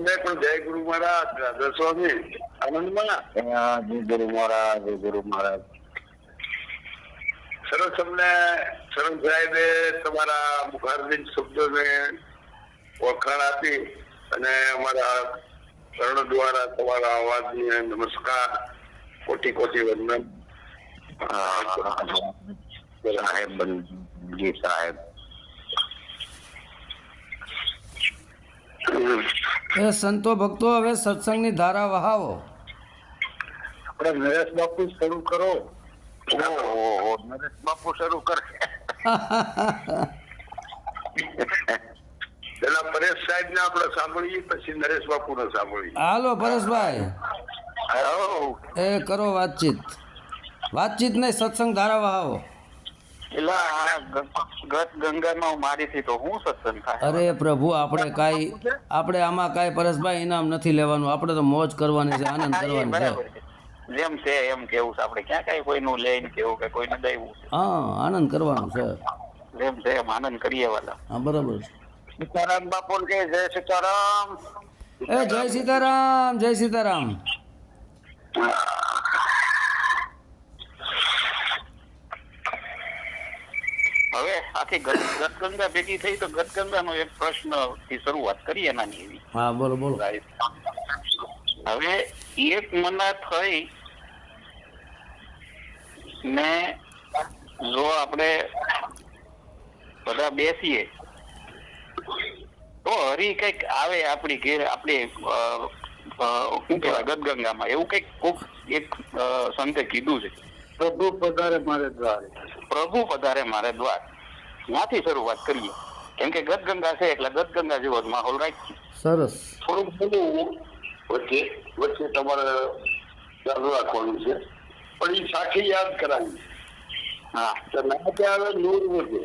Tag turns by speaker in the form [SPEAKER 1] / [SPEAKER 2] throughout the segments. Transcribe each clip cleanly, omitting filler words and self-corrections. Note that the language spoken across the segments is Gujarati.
[SPEAKER 1] તમને પણ જય ગુરુ મહારાજ, રાધા સ્વામી, આનંદમાં.
[SPEAKER 2] જય ગુરુ મહારાજ, જય ગુરુ મહારાજ.
[SPEAKER 1] સરસ. અમને શરણ સાહેબે તમારા મુખારબિંદ શબ્દોને વખાણ આપી અને અમારા શરણ દ્વારા તમારા અવાજને નમસ્કાર, કોટી કોટી વંદન.
[SPEAKER 2] સાહેબ જી સાહેબ.
[SPEAKER 3] એ સંતો ભક્તો હવે સત્સંગની ધારા વહાવો.
[SPEAKER 2] આપણે નરેશ બાપુ શરૂ કરો. નરેશ બાપુ શરૂ કરે.
[SPEAKER 1] પેલા પરેશ સાહેબ ને આપણે સાંભળીએ, પછી નરેશ બાપુ ને સાંભળીએ.
[SPEAKER 3] હાલો પરેશભાઈ, એ કરો વાતચીત. વાતચીત નહીં, સત્સંગ ધારા વહાવો.
[SPEAKER 2] ગંગામાં મારીથી તો હું સત્સંગ થાય.
[SPEAKER 3] અરે પ્રભુ, આપણે આમાં કાંઈ પરેશભાઈ ઇનામ નથી લેવાનું. આપણે તો મોજ કરવાની છે, આનંદ કરવાની છે.
[SPEAKER 2] જેમ છે એમ કેવું છે. આપણે ક્યાં કઈ કોઈનું લઈને કેવું કે કોઈને દેવું છે.
[SPEAKER 3] હા, આનંદ કરવાનું છે.
[SPEAKER 2] જેમ છે એમ આનંદ કરીએ વાલા.
[SPEAKER 3] હા, બરાબર છે.
[SPEAKER 2] સીતારામ બાપુ કે જય સીતારામ.
[SPEAKER 3] એ જય સીતારામ, જય સીતારામ.
[SPEAKER 2] હવે આખી ગતગંગા ભેગી થઈ તો ગતગંગાનો એક પ્રશ્ન થી શરૂઆત કરીએ નાની એવી.
[SPEAKER 3] હા, બોલો બોલો.
[SPEAKER 2] હવે એક મના થઈ ને જો આપણે બધા બેસીએ તો હરી કઈક આવે આપણી ઘેર, આપણે શું કહેવાય ગતગંગામાં એવું કઈક કોક એક સંતે કીધું છે, પ્રભુ પધારે મારે દ્વાર. પ્રભુ પધારે મારે દ્વાર, ત્યાંથી શરૂઆત કરીએ. કેમ કે ગતગંગા છે એટલે ગતગંગા જેવો જ માહોલ રાખીએ.
[SPEAKER 3] સરસ.
[SPEAKER 1] થોડુંક બધું વચ્ચે તમારે ચાલુ રાખવાનું છે, પણ એ સાખી યાદ કરાવી.
[SPEAKER 2] હા,
[SPEAKER 1] તો ના આવે નૂર વધે.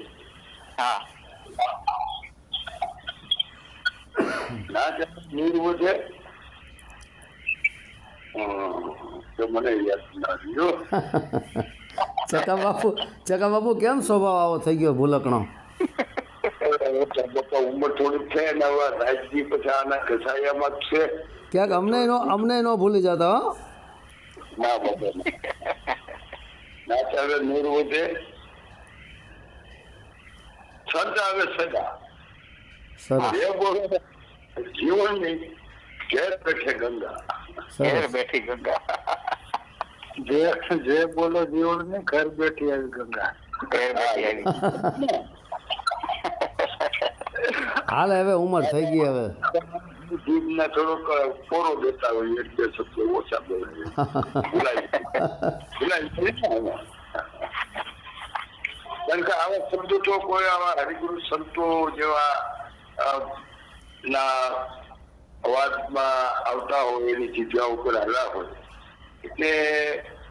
[SPEAKER 2] હા,
[SPEAKER 1] ના નૂર વધે તો મને યાદ ના રહ્યો.
[SPEAKER 3] ચકા બાપુ કેમ સ્વભાવ આવો થઈ ગયો ભૂલકણો?
[SPEAKER 1] ઉંમર થોડીક છે ને હવે રાજજી પછી આના ઘસાયામાં જ છે.
[SPEAKER 3] ક્યાંક અમને નો ભૂલી જતા. હો
[SPEAKER 1] ના બાબા, ના ચાલે નૂર વધે, સંત આવે સદા.
[SPEAKER 3] સરસ.
[SPEAKER 1] જે બોલો જીવન ની ઘેર બેઠે ગંગા.
[SPEAKER 2] ઘેર બેઠી ગંગા.
[SPEAKER 1] જે બોલો જીવન ની ઘર બેઠી આવી ગંગા.
[SPEAKER 2] ઘેર બેઠી આવી.
[SPEAKER 3] હાલ હવે ઉંમર થઈ ગઈ. હવે
[SPEAKER 1] જીભને થોડોક પોરો દેતા હોય એટલે શબ્દો ઓછા બોલાય. કારણ કે આવા શબ્દો તો કોઈ આવા હરિગુરુ સંતો જેવા ના અવાજમાં આવતા હોય, એની જગ્યા ઉપર હાલા હોય એટલે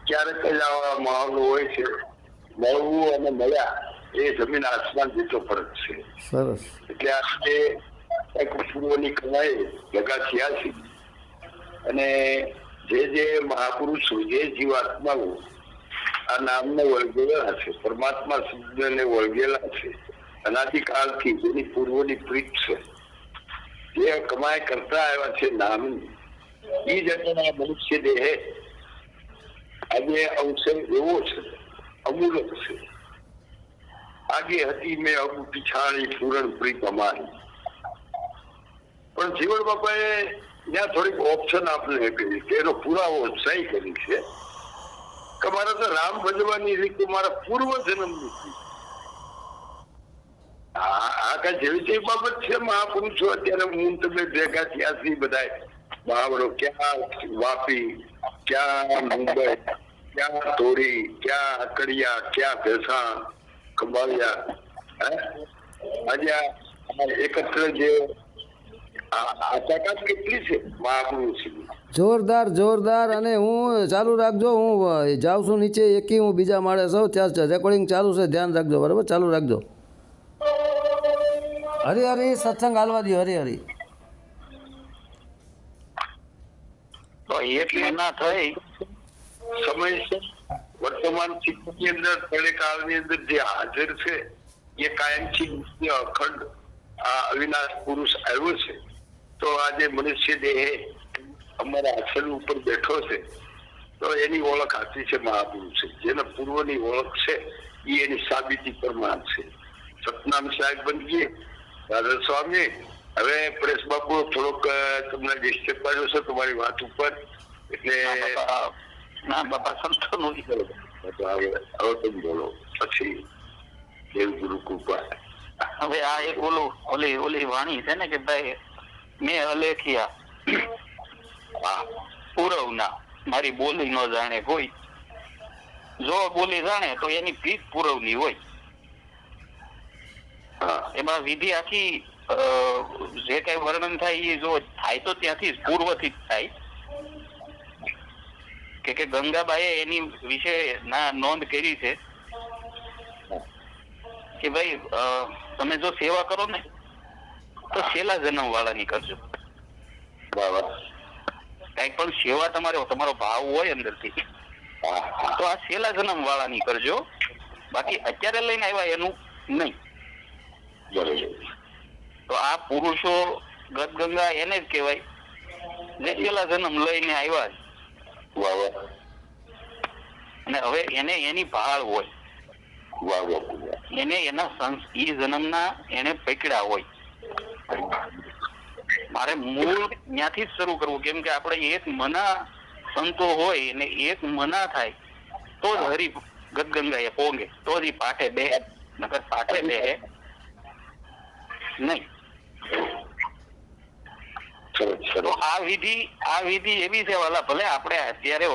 [SPEAKER 1] ક્યારેક જ આવા માહોલ હોય છે. મળવું અને મળ્યા એ જમીન આસમાન જેટલો ફરક છે.
[SPEAKER 3] સરસ.
[SPEAKER 1] એટલે આજે એક પૂર્વની કમાઈ ભેગા થયા છે અને જે મહાપુરુષો, જે જીવાત્માઓ આ નામને વળગેલા છે, પરમાત્મા શબ્દને વળગેલા છે, અનાદિકાળથી જેની પૂર્વની પ્રીત છે, જે કમાઈ કરતા આવ્યા છે નામની, એ જગ્યાના મનુષ્ય દેહે આજે અવસર એવો છે, અમૂલક છે. આગે હતી મેં અબુ પીછાણી પૂરણ પ્રીત અમારી. પણ જીવન બાપાએ ત્યાં થોડીક ઓપ્શન આપને કરી કે એનો પુરાવો સહી કરી છે કે મારે તો રામ ભજવાની રીત મારા પૂર્વ જન્મની હતી. આ કઈ જેવી તેવી બાબત છે. મહાપુરુષો અત્યારે હું તમે ભેગા થયા છે બધા મહાવડો, ક્યાં વાપી, ક્યાં મુંબઈ, ક્યાં ધોરી, ક્યાં અકડિયા, ક્યાં ભેસાણ, ખંભાળિયા. આજે એકત્ર જે આ તાકાત કેટલી છે મહાપુરુષ.
[SPEAKER 3] જોરદાર. અને હું ચાલુ રાખજો, હું જાઉં છું નીચે એકી, હું બીજા માળે સૌ ત્યાં રેકોર્ડિંગ ચાલુ છે, ધ્યાન રાખજો. બરાબર, ચાલુ રાખજો. હરી સત્સંગ હાલવા દો. હરી
[SPEAKER 2] તો એટલે ના થઈ
[SPEAKER 1] સમય વર્તમાન સ્થિતિની અંદર કાળની અંદર જે હાજર છે એ કાયમથી અખંડ આ અવિનાશ પુરુષ આવ્યો છે તો આજે મનુષ્ય દેહ અમારા આસન ઉપર બેઠો છે તો એની ઓળખ સાચી છે મહાપુરુષ છે. જેને પૂર્વની ઓળખ છે એ એની સાબિતી પ્રમાણ છે. સતનામ સાહેબ બનીએ રાધા સ્વામી. હવે પરેશ બાપુ થોડોક તમને ડિસ્ટર્બ કર્યો છે તમારી વાત ઉપર, એટલે
[SPEAKER 2] ના બાપા સંતો નું
[SPEAKER 1] હવે તમે બોલો પછી દેવગુરુ કૃપા.
[SPEAKER 2] હવે આ એક ઓલી વાણી છે ને કે ભાઈ મેં અલેખિયા પૂરવ ના મારી બોલી ન જાણે કોઈ, જો બોલી જાણે તો એની ભીત પૂરવની હોય. એમાં વિધિ આખી જે કઈ વર્ણન થાય એ જો થાય તો ત્યાંથી પૂર્વથી જ થાય કે ગંગાબાઈએ એની વિશે નોંધ કરી છે કે ભાઈ તમે જો સેવા કરો ને તો છેલ્લા જન્મ વાળાની કરજો. કઈક પણ સેવા તમારો ભાવ હોય અંદરથી તો આ છેલ્લા જન્મ વાળાની કરજો, બાકી અત્યારે લઈને આવ્યા એનું નહીં. તો આ પુરુષો ગદગંગા એને જ કહેવાય જે છેલ્લા જન્મ લઈને આવ્યા અને હવે એને એની ભાળ હોય, એને એના એ જન્મના એને પકડ્યા હોય. મારે મૂળ ત્યાંથી જ શરૂ કરવું, કેમ કે આપણે એક મના સંતો હોય ને એક મના થાય તો જ હરી ગદગંગા એ પોંગે, તો જ એ પાઠે બેહે, નકર પાઠે બેહે નહીં. તો આ વિધિ એવી છે વાલા, ભલે આપણે અત્યારે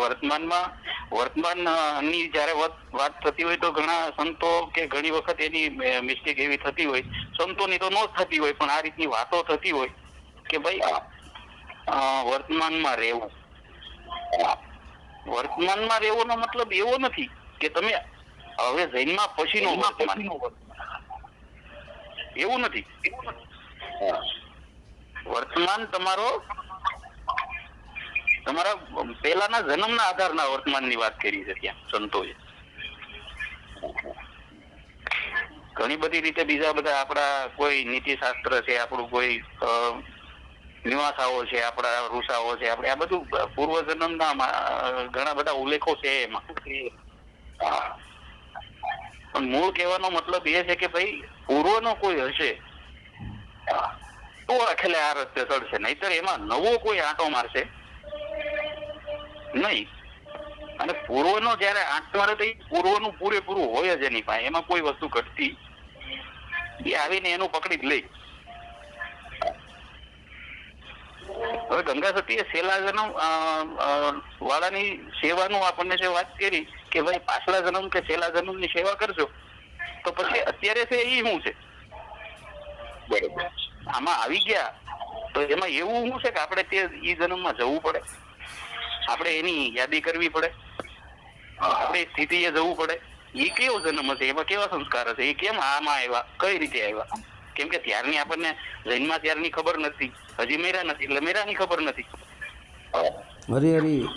[SPEAKER 2] વર્તમાન ની જયારે વાત થતી હોય તો ઘણા સંતો કે ઘણી વખત એની મિસ્ટેક એવી થતી હોય, સંતોની તો ન થતી હોય પણ આ રીતની વાતો થતી હોય કે ભાઈ વર્તમાનમાં રહેવું. વર્તમાનમાં રહેવાનો મતલબ એવો નથી કે તમે હવે જન્મા પછીનો વર્તમાન, એવું નથી. વર્તમાન તમારા પહેલાના જન્મના આધારના વર્તમાનની વાત કરી છે ત્યાં સંતોએ. ઘણી બધી રીતે બીજા બધા આપણા કોઈ નીતિશાસ્ત્ર છે, આપણું કોઈ નિવાસાઓ છે, આપણા ઋષાઓ છે, આપણે આ બધું પૂર્વજન્મના ઘણા બધા ઉલ્લેખો છે એમાં. પણ મૂળ કહેવાનો મતલબ એ છે કે ભાઈ પૂર્વનો કોઈ હશે તો અખેલે આ રસ્તે ચડશે, નહીતર એમાં નવો કોઈ આંટો મારશે નહીં. અને પૂર્વનો જયારે આંટો મારે તો એ પૂર્વનું પૂરેપૂરું હોય જ એની પાસે, એમાં કોઈ વસ્તુ ઘટતી એ આવીને એનું પકડી જ લે. હવે ગંગા સતીએ છેલ્લા જન્મ વાળાની સેવાનું આપણને જે વાત કરી કે ભાઈ પાછલા જન્મ કે છેલ્લા જન્મની સેવા કરજો, તો પછી અત્યારે છે એ શું છે
[SPEAKER 1] બરોબર
[SPEAKER 2] આમાં આવી ગયા તો એમાં એવું શું છે કે આપણે તે ઈ જન્મમાં જવું પડે, આપણે એની યાદી કરવી પડે, આપણે સ્થિતિએ જવું પડે. એ કેવો જન્મ હશે, એમાં કેવા સંસ્કાર હશે, એ કેમ આમાં આવ્યા, કઈ રીતે આવ્યા? કેમ કે ત્યારની આપણને જન્મા ત્યારની ખબર નથી, હજી મેરા નથી એટલે મેરાની ખબર નથી.
[SPEAKER 3] હરી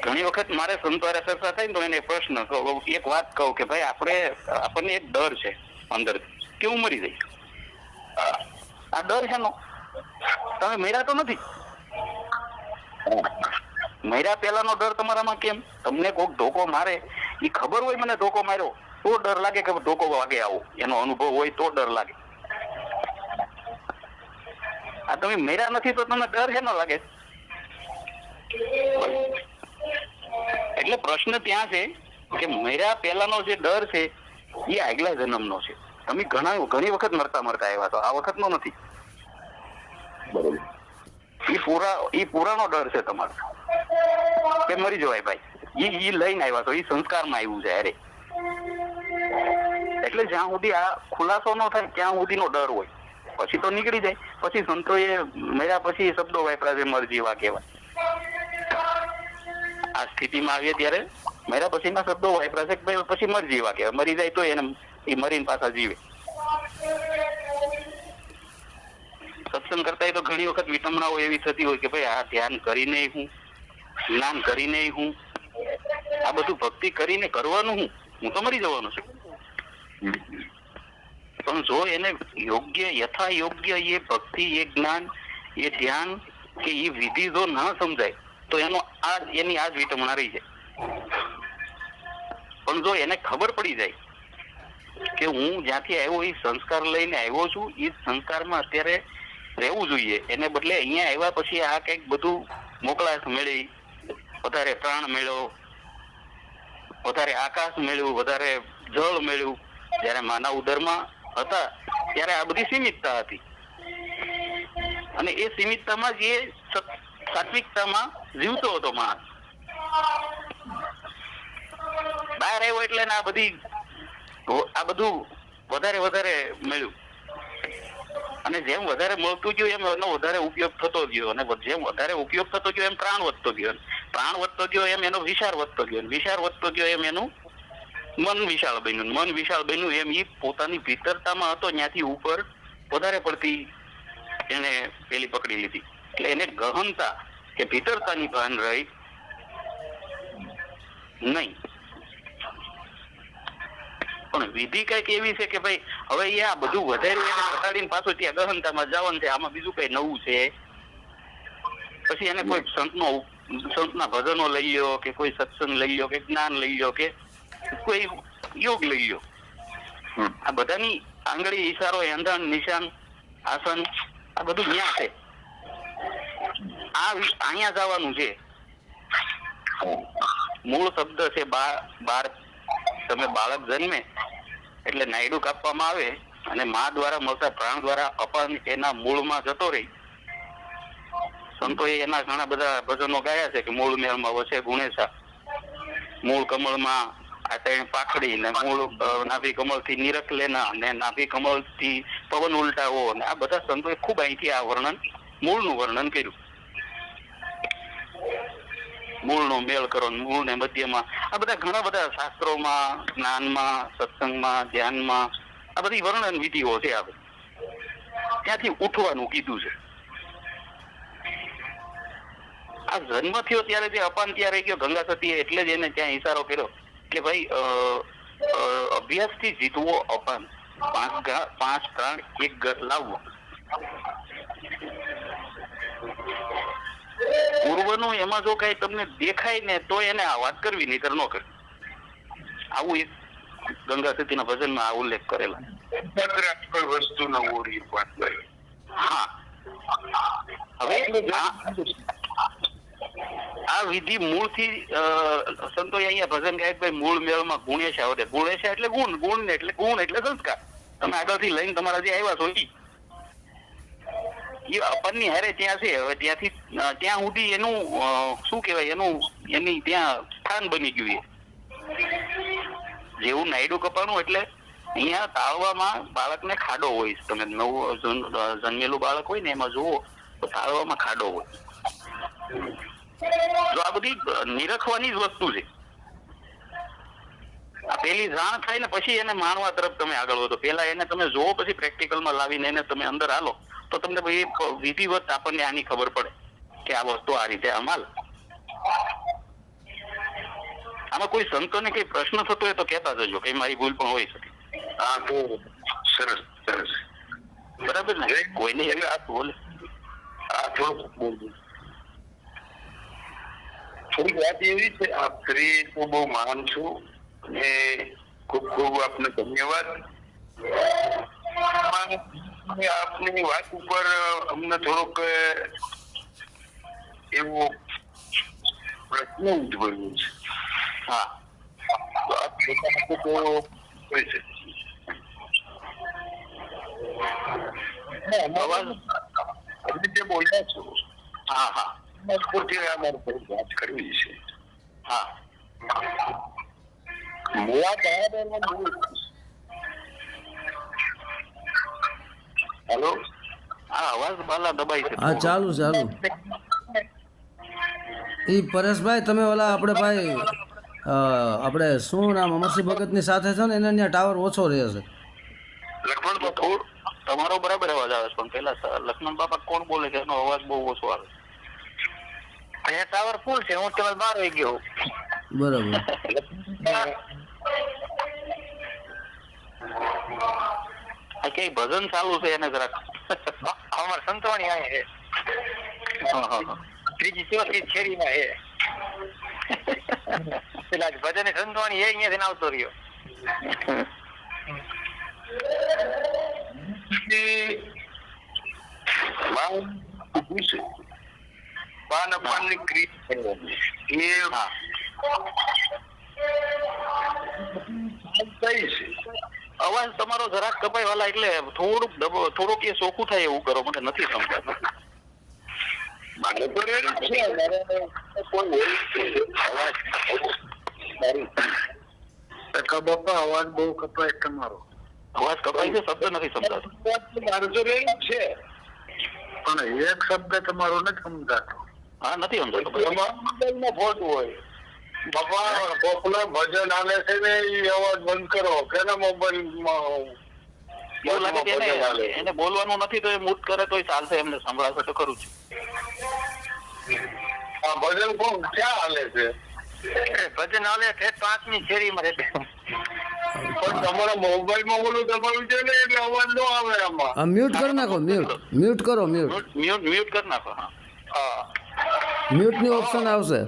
[SPEAKER 2] ઘણી વખત મારે સંતવારે ચર્ચા થાય ને તો એને પ્રશ્ન એક વાત કહું કે ભાઈ આપણને એક ડર છે અંદર કે હું મરી જઈશ. આ ડર છે નો તમે મેરા તો નથી, મર્યા પહેલાનો ડર તમારામાં કેમ? તમને કોઈક ધોકો મારે એ ખબર હોય મને ધોકો માર્યો તો ડર લાગે કે ધોકો વાગે આવો, એનો અનુભવ હોય તો ડર લાગે. આ તમે મર્યા નથી તો તમને ડર છે ન લાગે? એટલે પ્રશ્ન ત્યાં છે કે મર્યા પહેલાનો જે ડર છે એ આગલા જન્મનો છે. તમે ઘણી વખત મરતા આવ્યા તો આ વખતનો નથી.
[SPEAKER 1] બરોબર
[SPEAKER 2] એ પુરાનો ડર છે તમારો કે મરી જવાય ભાઈ, ઈ લઈને આવ્યા તો એ સંસ્કારમાં આવ્યું છે અરે. એટલે જ્યાં સુધી આ ખુલાસો ન થાય ત્યાં સુધીનો ડર હોય, પછી તો નીકળી જાય. પછી સંતોએ મર્યા પછી શબ્દો વાપર્યા છે મરજીવા કહેવાય. આ સ્થિતિમાં આવીએ ત્યારે મર્યા પછીના શબ્દો વાપર્યા છે કે ભાઈ પછી મરજીવા કહેવાય, મરી જાય તો એને એ મરીને પાછા જીવે. સત્સંગ કરતા તો ઘણી વખત વિટમણાઓ એવી થતી હોય કે ભાઈ આ ધ્યાન કરીને હું, જ્ઞાન કરીને હું, આ બધું ભક્તિ કરીને કરવાનું હું તો મરી જવાનું છું. પણ જો એને યોગ્ય યથા યોગ્ય એ ભક્તિ એ જ્ઞાન એ ધ્યાન કે એ વિધિ જો ન સમજાય તો એની આ જ વિટમણા રહી જાય. પણ જો એને ખબર પડી જાય કે હું જ્યાંથી આવ્યો એ સંસ્કાર લઈને આવ્યો છું, એ સંસ્કારમાં અત્યારે રહેવું જોઈએ, એને બદલે અહીંયા આવ્યા પછી આ કંઈક બધું મોકળાશ મળી, વધારે પ્રાણ મેળ્યો, વધારે આકાશ મેળવ્યું, વધારે જળ મેળવ્યું. જયારે માના ઉદરમાં હતા ત્યારે આ બધી સીમિતતા હતી, અને એ સીમિતતામાં જ એ સાત્વિકતામાં જીવતો હતો માણસ. બહાર આવ્યો એટલે આ બધું વધારે મળ્યું, અને જેમ વધારે મળતું ગયું એમ એનો વધારે ઉપયોગ થતો ગયો, અને જેમ વધારે ઉપયોગ થતો ગયો એમ પ્રાણ વધતો ગયો, પ્રાણ વધતો ગયો એમ એનો વિચાર વધતો ગયો, વિચાર વધતો ગયો એમ એનું મન વિશાળ બન્યું, મન વિશાળ બન્યું એમ એ પોતાની ભીતરતામાં હતો ત્યાંથી ઉપર વધારે પડતી એને પેલી પકડી લીધી. એટલે એને ગહનતા કે ભીતરતાની ભાન રહી નહીં. પણ વિધિ કઈક એવી છે કે ભાઈ હવે એ આ બધું વધાર્યું એને ઘટાડીને પાછું ત્યાં ગહનતામાં જવાનું છે, આમાં બીજું કઈ નવું છે. પછી એને કોઈ સંતના ભજનો લઈ લ્યો, કે કોઈ સત્સંગ લઈ લ્યો, કે જ્ઞાન લઈ લ્યો, કે કોઈ યોગ લઈ લ્યો. આ બધાની આંગળી, ઈશારો, એંધણ, નિશાન, આસન આ બધું ન્યા છે. અહીંયા જવાનું છે. મૂળ શબ્દ છે બાર. તમે બાળક જન્મે એટલે નાયડું કાપવામાં આવે અને મા દ્વારા મળતા પ્રાણ દ્વારા અપાન એના મૂળમાં જતો રહી. સંતોએ એના ઘણા બધા ભજનો ગાયા છે કે મૂળ મેળમાં વસે ગુણેશા, મૂળ કમળમાં આ પાખડી, ને મૂળ નાભી કમળ થી નિરખ લેના, ને નાભી કમળ થી પવન ઉલટાવો, ને આ બધા સંતોએ ખૂબ અહીંથી આ મૂળનું વર્ણન કર્યું. મૂળનો મેળ કરો, મૂળ ને મધ્યમાં, આ બધા ઘણા બધા શાસ્ત્રોમાં, જ્ઞાનમાં, સત્સંગમાં, ધ્યાનમાં આ બધી વર્ણન વિધિઓ છે. આ ત્યાંથી ઉઠવાનું કીધું છે. આ જન્મ થયો ત્યારે જે અપાન ત્યાં રહી ગયો ગંગા સતીએ, એટલે જ એને ત્યાં ઈશારો કર્યો કે ભાઈ અભ્યાસથી જીતવો અપાન, 5 પ્રાણ એક ઘર લાવવો. પૂર્વનું એમાં જો કઈ તમને દેખાય ને તો એને આ વાત કરવી, નહીતર ન કરવી. આવું એક ગંગા સતીના ભજનમાં આ ઉલ્લેખ કરેલા.
[SPEAKER 1] વસ્તુનો ઓરી
[SPEAKER 2] હા. હવે આ વિધિ મૂળથી સંતોએ અહીંયા ભજન ગાય ભાઈ મૂળ મેળમાં ગુણેશા વધે. ગુણેશા એટલે ગુણ, ગુણ એટલે સંસ્કાર. તમે આગળથી લઈને તમારા જે આવ્યા છો એ અપનની હારે ત્યાં છે. હવે ત્યાંથી ત્યાં સુધી એનું શું કહેવાય, એની ત્યાં સ્થાન બની ગયું. જેવું નાયડું કપાણું એટલે અહીંયા તાળવામાં બાળકને ખાડો હોય. તમે નવું જન્મેલું બાળક હોય ને એમાં જુઓ તો તાળવામાં ખાડો હોય. જો આ બધી નિરખવાની જ વસ્તુ છે. આ પેલી જાણ થાય ને પછી એને માનવા તરફ તમે આગળ વધો. પેલા એને તમે જોવો, પછી પ્રેક્ટિકલમાં લાવીને એને તમે અંદર હાલો તો તમને વિધિવત આપણને આની ખબર પડે કે આ વસ્તુ આ રીતે આમાં. આમાં કોઈ સંતોને કઈ પ્રશ્ન થતો હોય તો કહેતા જજો, કઈ મારી ભૂલ પણ હોઈ શકે.
[SPEAKER 1] હા, તો સરસ સરસ,
[SPEAKER 2] બરાબર ને? કોઈને હવે આ બોલે
[SPEAKER 1] થોડીક વાત એવી છે. આપ શ્રી તો બહુ મહાન છું અને ખૂબ ખૂબ આપને ધન્યવાદ. આપની વાત ઉપર અમને થોડોક એવો પ્રશ્ન ઉદ્ભવ્યો છે.
[SPEAKER 2] હા,
[SPEAKER 1] તો આપ તો હોય છે. તમે જે બોલ્યા છો,
[SPEAKER 2] હા હા,
[SPEAKER 1] અમારે થોડી વાત કરવી છે.
[SPEAKER 2] હા,
[SPEAKER 1] હેલો,
[SPEAKER 2] હા, અવાજ બાલા દબાઈ છે.
[SPEAKER 3] હા, ચાલુ. એ પરેશભાઈ, તમે ઓલા આપણે ભાઈ આપણે શું નામ અમરસિંહ ભગતની સાથે છે ને, એને ત્યાં ટાવર ઓછો રહે છે.
[SPEAKER 1] લક્ષ્મણ બાપુ,
[SPEAKER 2] તમારો બરાબર અવાજ આવે છે, પણ પેલા લક્ષ્મણ બાપા કોણ બોલે છે એનો અવાજ બહુ ઓછો આવે. અહીંયા ટાવર ફૂલ છે, હું તમે બહાર આવી ગયો.
[SPEAKER 3] બરાબર.
[SPEAKER 2] આ કઈ ભજન ચાલુ છે એને જરાક અમારે સંતવાણી આવે છે. ત્રીજી ચોથી શેરીમાં હે. પેલા ભજન સંતવાણી એ અહીંયાથી આવતો રહ્યો.
[SPEAKER 1] પાન અપાનની ક્રિયા
[SPEAKER 2] અવાજ તમારો જરાક કપાઈ વાલા એટલે થોડુંક એ ચોખ્ખું થાય એવું કરો, મને નથી સમજાતું.
[SPEAKER 1] મારે તો રેડી છે, અવાજ બહુ કપાય તમારો.
[SPEAKER 2] અવાજ કપાઈ છે, શબ્દ નથી સમજાતો.
[SPEAKER 1] મારે તો રેડી છે પણ એક શબ્દ તમારો નથી સમજાતો.
[SPEAKER 2] હા, નથી સમજાતો.
[SPEAKER 1] ખોટું હોય બાપા, પોપુલર ભજન હાલે છે ને એ અવાજ બંધ કરો. કેના મોબાઈલમાં
[SPEAKER 2] એવું લાગે કે એને બોલવાનું નથી તો એ મૂટ કરે તો ચાલશે, એમને સંભળાશે તો ખરું છે.
[SPEAKER 1] આ ભજન કોણ ક્યાં હાલે છે?
[SPEAKER 2] ભજન હાલે છે 5મી શેરીમાં રહેશે.
[SPEAKER 1] પણ તમારા મોબાઈલમાં બોલું તમારું છે ને એટલે અવાજ ન આવે આમાં.
[SPEAKER 3] મ્યુટ કરી નાખો, મ્યુટ કરો,
[SPEAKER 2] મ્યુટ કરી નાખો. હા,
[SPEAKER 3] મ્યુટની ઓપ્શન આવશે.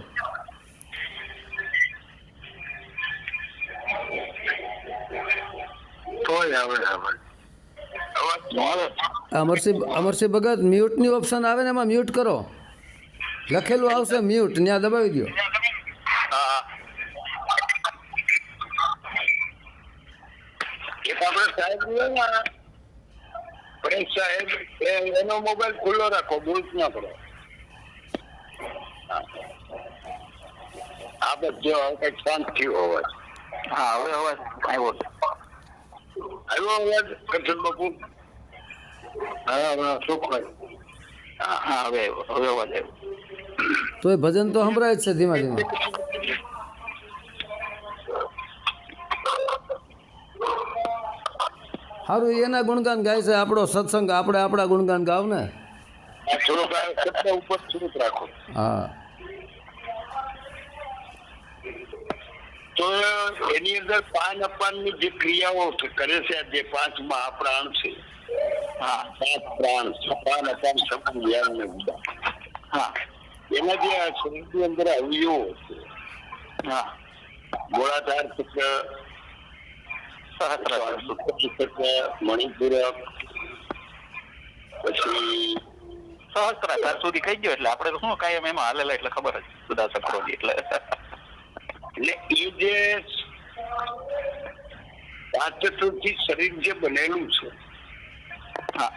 [SPEAKER 3] અમરસિંહ ભગત, મ્યુટની ઓપ્શન આવે ને એમાં મ્યુટ કરો, લખેલું આવશે મ્યુટ, ત્યાં દબાવી દો.
[SPEAKER 1] આપણે સાહેબ પ્રેસ સાહેબ એનો મોબાઈલ ખુલ્લો રાખો, બોલ ના કરો. આ બધો કઈક શાંત થયો અવાજ.
[SPEAKER 2] હા, હવે અવાજ આવ્યો
[SPEAKER 1] અવાજ કઠિન બાપુ. હા, ચોખ્ખાઈ.
[SPEAKER 2] હા, હવે અવાજ આવ્યો.
[SPEAKER 3] તો એ ભજન તો સંભળાય જ છે ધીમા ધીમા. સારું, એના ગુણગાન ગાય છે. આપણો સત્સંગ, આપણે આપણા ગુણગાન ગાવ ને.
[SPEAKER 1] ઉપર સુરત રાખો.
[SPEAKER 3] હા,
[SPEAKER 1] તો એની અંદર પાન અપાનની જે ક્રિયાઓ કરે છે, જે 5 મહાપ્રાણ છે. હા, 5 પ્રાણ, પાન અપાન સમાન જ્ઞાન ને ઉદા. હા, એના જે શરીરની અંદર અવયવો છે. હા, ગોળાધાર ચક્ર, મણિપુરક, પછી
[SPEAKER 2] સહસ્ત્રાધાર સુધી કહી ગયો. એટલે આપડે તો શું કાયમ એમાં હાલેલા એટલે ખબર જ બધા ચક્રો. એટલે
[SPEAKER 1] એ જે 5 તત્વથી શરીર જે બનેલું છે, હા,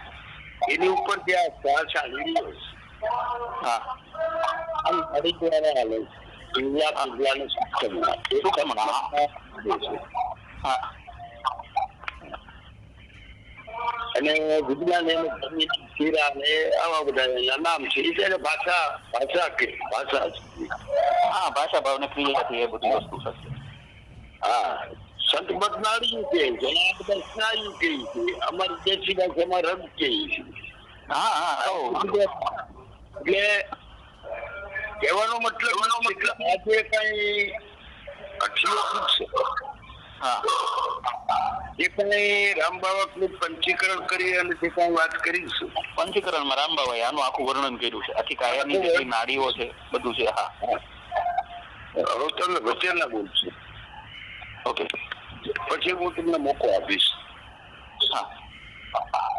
[SPEAKER 1] એની ઉપર જે આ શ્વાસ ચાલી રહ્યો છે, હા, આમ હરી દ્વારા હાલે છે. અને વિજ્ઞાન આવા બધા નામ છે. એ ભાષા છે.
[SPEAKER 2] હા, ભાષા ભાવને ક્રિયાથી એ બધી વસ્તુ થશે.
[SPEAKER 1] હા, સંત બદનાળી કે ઘણા બધા સ્નાયુ કે અમારી દેશી ભાષામાં રગ કે.
[SPEAKER 2] હા,
[SPEAKER 1] એટલે કહેવાનો મતલબ આજે કઈ અઠિયોગિક છે. હા, જે કઈ રામબાવાકનું પંચીકરણ કરી અને તે કઈ વાત કરીશું.
[SPEAKER 2] પંચીકરણમાં રામબાવાએ આનું આખું વર્ણન કર્યું છે. આખી કાયાની જેટલી નાડીઓ છે બધું છે. હા,
[SPEAKER 1] હવે તમને વચ્ચે ના બોલશું. ઓકે, પછી હું તમને મોકો આપીશ. હા,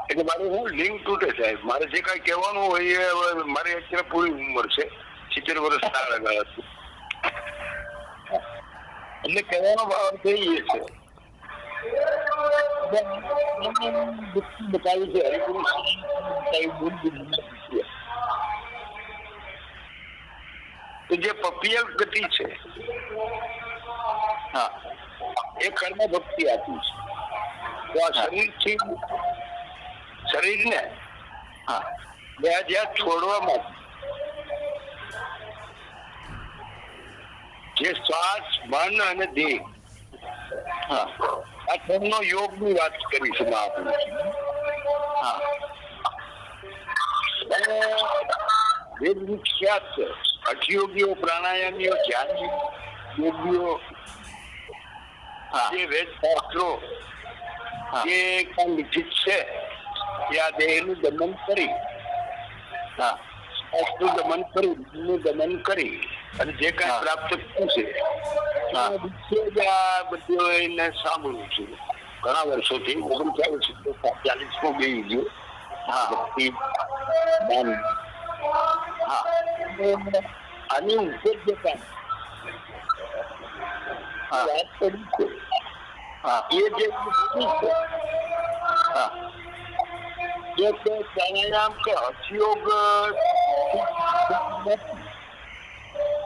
[SPEAKER 1] એટલે મારે હું લિંક તૂટે સાહેબ. મારે જે કઈ કહેવાનું હોય એ મારી અત્યારે પૂરી ઉંમર છે, 70 વર્ષ ના. એટલે કહેવાનો ભાવ થઈ છે. બતાવ્યું છે હરિગુરુ તો જે પપિયલ ગતિ છે, હા, એ કર્મ ભક્તિ આપી છે. તો આ શરીરને હા જ્યાં છોડવામાં જે શ્વાસ, મન અને દેહ, હા, આ ત્રણનો યોગની વાત કરી છે આપણે. હા, વેદ વિખ્યાત છે. અઠયોગીઓ, પ્રાણાયામીઓ, ધ્યાન યોગીઓ, જે વેદ શાસ્ત્રો જે લિખિત છે એ આ દેહનું દમન કરી
[SPEAKER 2] હા
[SPEAKER 1] શાસ્ત્રનું દમન કરી, ધનનું દમન કરી અને જે કાંઈ પ્રાપ્ત થયું છે
[SPEAKER 2] હા.
[SPEAKER 1] આ બધું એને સાંભળવું છું ઘણા વર્ષોથી. 3940 બેસી ગયો.
[SPEAKER 2] હા
[SPEAKER 1] ભક્તિ દાન.
[SPEAKER 2] હા
[SPEAKER 1] આની ઉપયોગ્યતા
[SPEAKER 2] હા.
[SPEAKER 1] વાત કરી છે.
[SPEAKER 2] હા
[SPEAKER 1] એ જે વસ્તુ છે
[SPEAKER 2] હા
[SPEAKER 1] એ તો પ્રાણાયામ કે હઠયોગ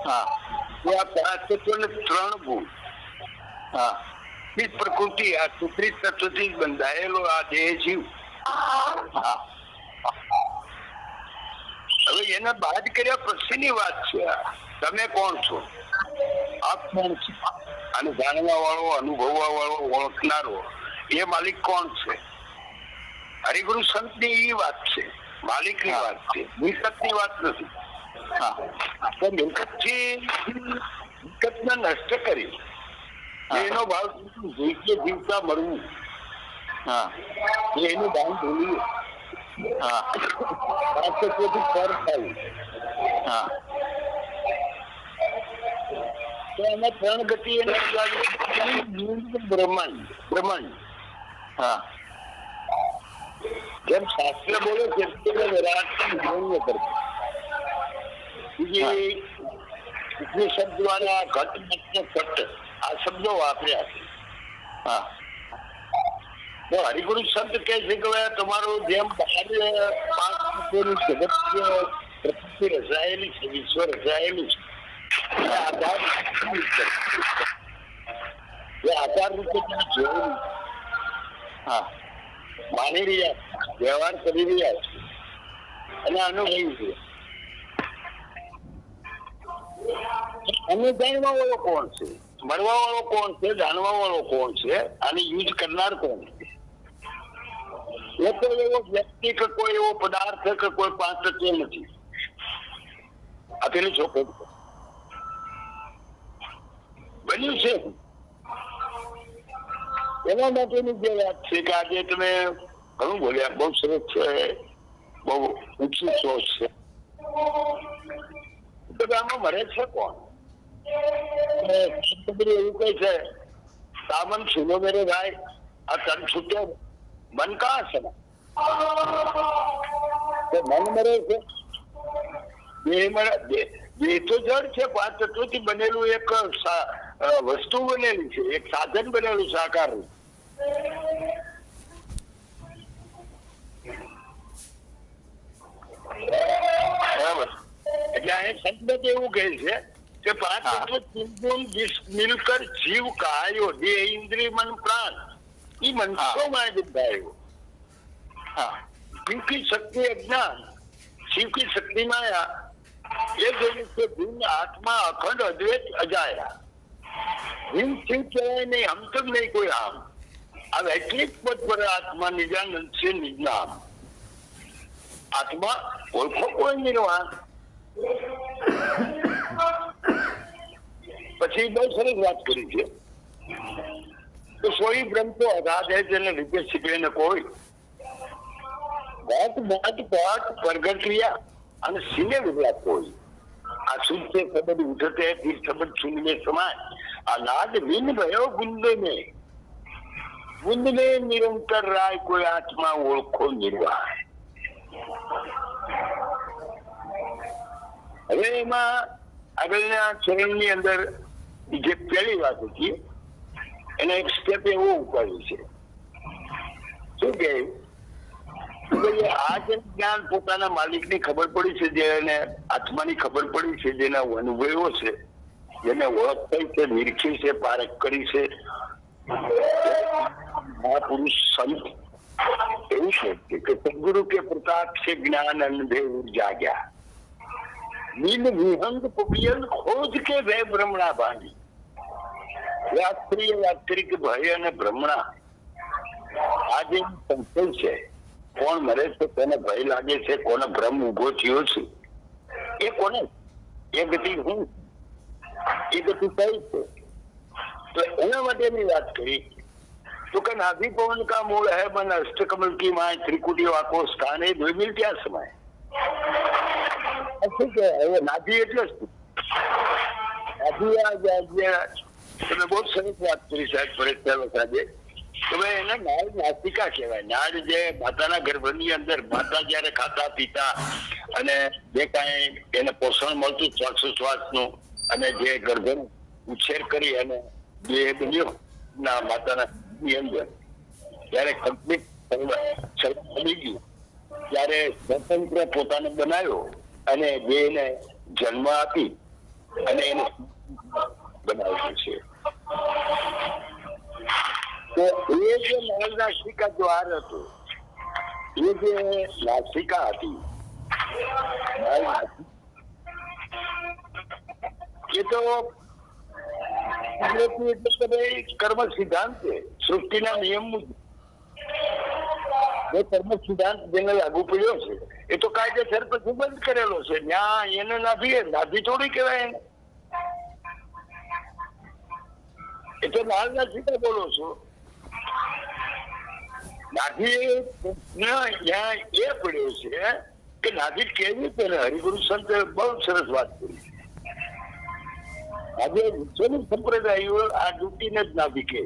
[SPEAKER 2] હા
[SPEAKER 1] એ આ પાંચ તત્વને 3 ગુણ.
[SPEAKER 2] હા
[SPEAKER 1] ચિત્ત પ્રકૃતિ આ સુત્રી તત્વથી બંધાયેલો આ દેહ જીવ.
[SPEAKER 2] હા
[SPEAKER 1] હવે એને બાદ કર્યા પછીની વાત છે. તમે કોણ છો? આપ કોણ છો? અને જાણવા વાળો, અનુભવવા વાળો, ઓળખનારો એ માલિક કોણ છે? હરિગુરુ સંત ની એ વાત છે, માલિક ની વાત છે, મિલકત ની વાત નથી.
[SPEAKER 2] હા
[SPEAKER 1] મિલકત ને નષ્ટ કરી એનો ભાવ જીવતા મરવું
[SPEAKER 2] હા
[SPEAKER 1] એનું ભાન ભૂલ્યું.
[SPEAKER 2] હા
[SPEAKER 1] પર થયું
[SPEAKER 2] હા
[SPEAKER 1] તો એમાં 3 ગતિ એને બ્રહ્માંડ.
[SPEAKER 2] હા
[SPEAKER 1] જેમ શાસ્ત્ર બોલે છે વિરાટ હિરણ્ય ગર્ભ. બીજી ઉપનિષદ દ્વારા ઘટ ઘટ આ શબ્દો વાપર્યા છે.
[SPEAKER 2] હા
[SPEAKER 1] તો હરિગુરુ સંત કહે છે કે તમારું જેમ બહાર 5 જગત પ્રકૃતિ રચાયેલી છે, વિશ્વ રચાયેલું છે, એ આધાર રૂપે તમે જોયેલું
[SPEAKER 2] હા
[SPEAKER 1] માની રહ્યા, વ્યવહાર કરી રહ્યા છે અને અનુભવી છે. અને જાણવા વાળો કોણ છે, મળવા વાળો કોણ છે, જાણવા વાળો કોણ છે, આને યુઝ કરનાર કોણ છે? એ તો એવો વ્યક્તિ કે કોઈ એવો પદાર્થ કે કોઈ 5 તત્વ નથી. આ પેલું છોકરું બન્યું છે. એના માટેની જે વાત છે કે આજે તમે ઘણું બોલ્યા, બહુ સરસ છે, બહુ ઊંચું સોચ છે. આમાં મરે છે કોણ? એવું કઈ છે સામન સુનો મેરે ભાઈ, આ તન છૂટે મન કાં છે? મન મરે છે. દેહ તો જડ છે, 5 તત્વોથી બનેલું એક વસ્તુ બનેલી છે, એક સાધન બનેલું સાકાર. બરાબર. એટલે આ સંત એવું કહે છે કે 5 તત્વ મિલકર જીવ કહાયો, દેહ ઇન્દ્રિય મન પ્રાણ એ મનસોમાં બંધાયો. શિવ की शक्ति अज्ञान, शिव की शक्ति माया, ये दोनों से भिन्न आत्मा अखंड अद्वैत अजाया. भिन्न शिव कहे नहीं, हम तक नहीं कोई हम. अब वैज्ञानिक पद पर आत्मा निजानंद से निजनाम. आत्मा ओळखो कोई निर्वाण. પછી બહુ સરસ વાત કરી છે તો સોઈ બ્રહ્મ તો અગાધ है જેને લીધે શીખે ને કોઈ बहुत प्रगट किया અને सीने विगला कोई. आ सुन से शब्द उठते फिर शब्द सुन में समाय. आ नाद विन भयो गुंद में निरंतर राय कोई आत्मा ओळखो निर्वाह. હવે એમાં આગળના ચરણની અંદર જે પહેલી વાત હતી એને એક સ્ટેપ એવો ઉપાડ્યું છે. શું કે આ જે જ્ઞાન પોતાના માલિકની ખબર પડી છે, જેને આત્માની ખબર પડી છે, જેના અનુભવો છે, જેને ઓળખ થઈ છે, નિરીક્ષી છે, પારખ કરી છે, મહાપુરુષ સંત એવું છે કે સદગુરુ કે પ્રતાપ से ज्ञान अनुभव जाग्या. नील विहंग पुपियल खोज के वे भ्रमणा भांगी. વાસ્તવિક ભય અને ભ્રમણા આ જે સંકલ્પ છે, કોણ મરે છે, કોને ભય લાગે છે, કોને ભ્રમ ઉભો થયો છે, એ કોને એ ગતિ હું એ ગતિ કઈ છે? તો એના માટેની વાત કરી तो का नाभि पवन का मूल है मन अष्टकमल की माए त्रिकुटी वाको स्थान है 2 मिल क्या समय શું કે હવે નાભી એટલે શું? નાભી તમે બહુ સરસ વાત કરી સાહેબ પરેશ સાહેબે. હવે એને નાળ નાસિકા કહેવાય. નાળ જે માતાના ગર્ભની અંદર માતા જયારે ખાતા પીતા અને જે કાંઈ એને પોષણ મળતું શ્વાસોશ્વાસનું અને જે ગર્ભનો ઉછેર કરી અને જે બન્યો ના માતાના ની અંદર જયારે કમ્પ્લીટ થઈ ગયું ત્યારે સ્વતંત્ર પોતાને બનાવ્યો અને જે એને જન્મ આપી અને એને બનાવ્યું છે. તો એ જે નળ નાસિકા દ્વાર હતું, એ જે નાસિકા હતી એ તો કર્મ સિદ્ધાંત છે. સૃષ્ટિના નિયમ મુજબ જે કર્મ સિદ્ધાંત જેને લાગુ પડ્યો છે એ તો કાયદેસર પછી બંધ કરેલો છે. ત્યાં એને નાભી થોડી કહેવાય એને. એ તો નાળ નાસિકા બોલો છો. નાભી ત્યાં એ પડ્યો છે કે નાભી કેવી તેને હરિગુરુ સંત બહુ સરસ વાત કરી. આજે વિશ્વની સંપ્રદાયો આ ડૂટીને જ નાભી કે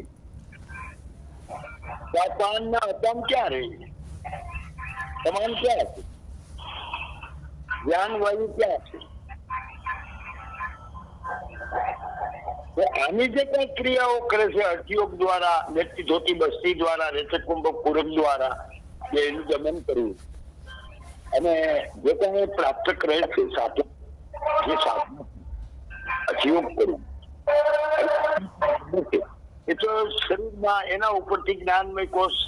[SPEAKER 1] પાનના અપામ ક્યાં રહી, તમામ ક્યાં છે, જ્ઞાન વાયુ ક્યાં છે? તો આની જે કઈ ક્રિયાઓ કરે છે અર્થયોગ દ્વારા, વ્યક્તિ ધોતી બસ્તી દ્વારા, રેચક કુંભક પૂરક દ્વારા એનું દમન કરવું અને જે કઈ પ્રાપ્ત કરે છે સાધુ જે સાધુ અર્થયોગ કરવું એ તો શરીરમાં એના ઉપરથી જ્ઞાનમય કોષ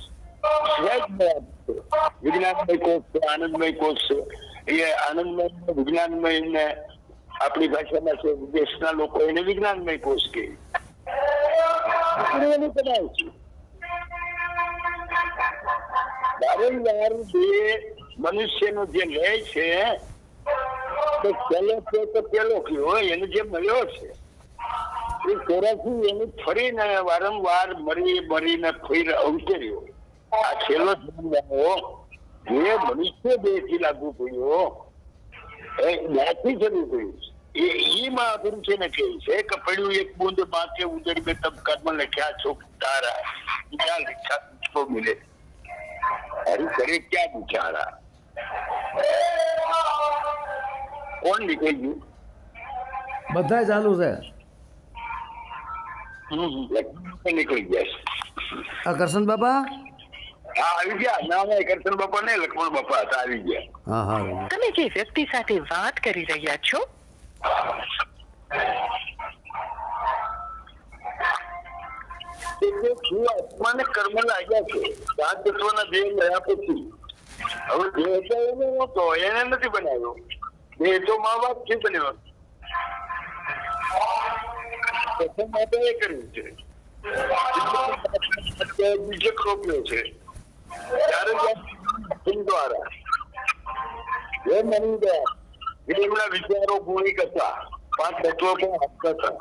[SPEAKER 1] વિજ્ઞાનમય કોષ છે, આનંદમય કોષ છે. એ આનંદમય વિજ્ઞાનમય ને આપણી ભાષામાં છે વિદેશના લોકો એને વિજ્ઞાનમય કોષ કે વારંવાર જે મનુષ્યનો જે લે છે તો પેલો કયો એને જે મળ્યો છે એ ચોરાથી એને ફરીને વારંવાર મરીને ફરી અવતર્યો. આ છેલ્લો જે મનુષ્ય દેહથી લાગુ પડ્યો ત્યાંથી શરૂ કર્યું એ મહાપુરુષોને કહે છે કે પડ્યું એક બુંદ માથે ઉદર બે તબ કર્મ લખ્યા છો તારા ક્યાં લખ્યા પુષ્પો મિલે હરી કરે ક્યાં બિચારા. કોણ નીકળી ગયું?
[SPEAKER 3] બધા ચાલુ છે.
[SPEAKER 1] નીકળી ગયા.
[SPEAKER 3] આ કરશન બાપા
[SPEAKER 1] હા આવી ગયા. ના ના કરશન બાપા ને લક્ષ્મણ બાપા હતા, આવી ગયા.
[SPEAKER 3] હા હા.
[SPEAKER 4] તમે જે વ્યક્તિ સાથે વાત કરી રહ્યા છો
[SPEAKER 1] આત્માને કર્મ લાગ્યા છે સાત તત્વના દેહ ગયા પછી હવે દેહ તો એને નતો, એને નથી બનાવ્યો. દેહ તો મા બાપ થી બન્યો. પ્રથમ માટે એ કર્યું છે બીજક રોપ્યો છે ત્યારે દ્વારા એ મની ગયા. એમના વિચારો ગુણિક હતા, પાંચ તત્વો પણ આપતા હતા,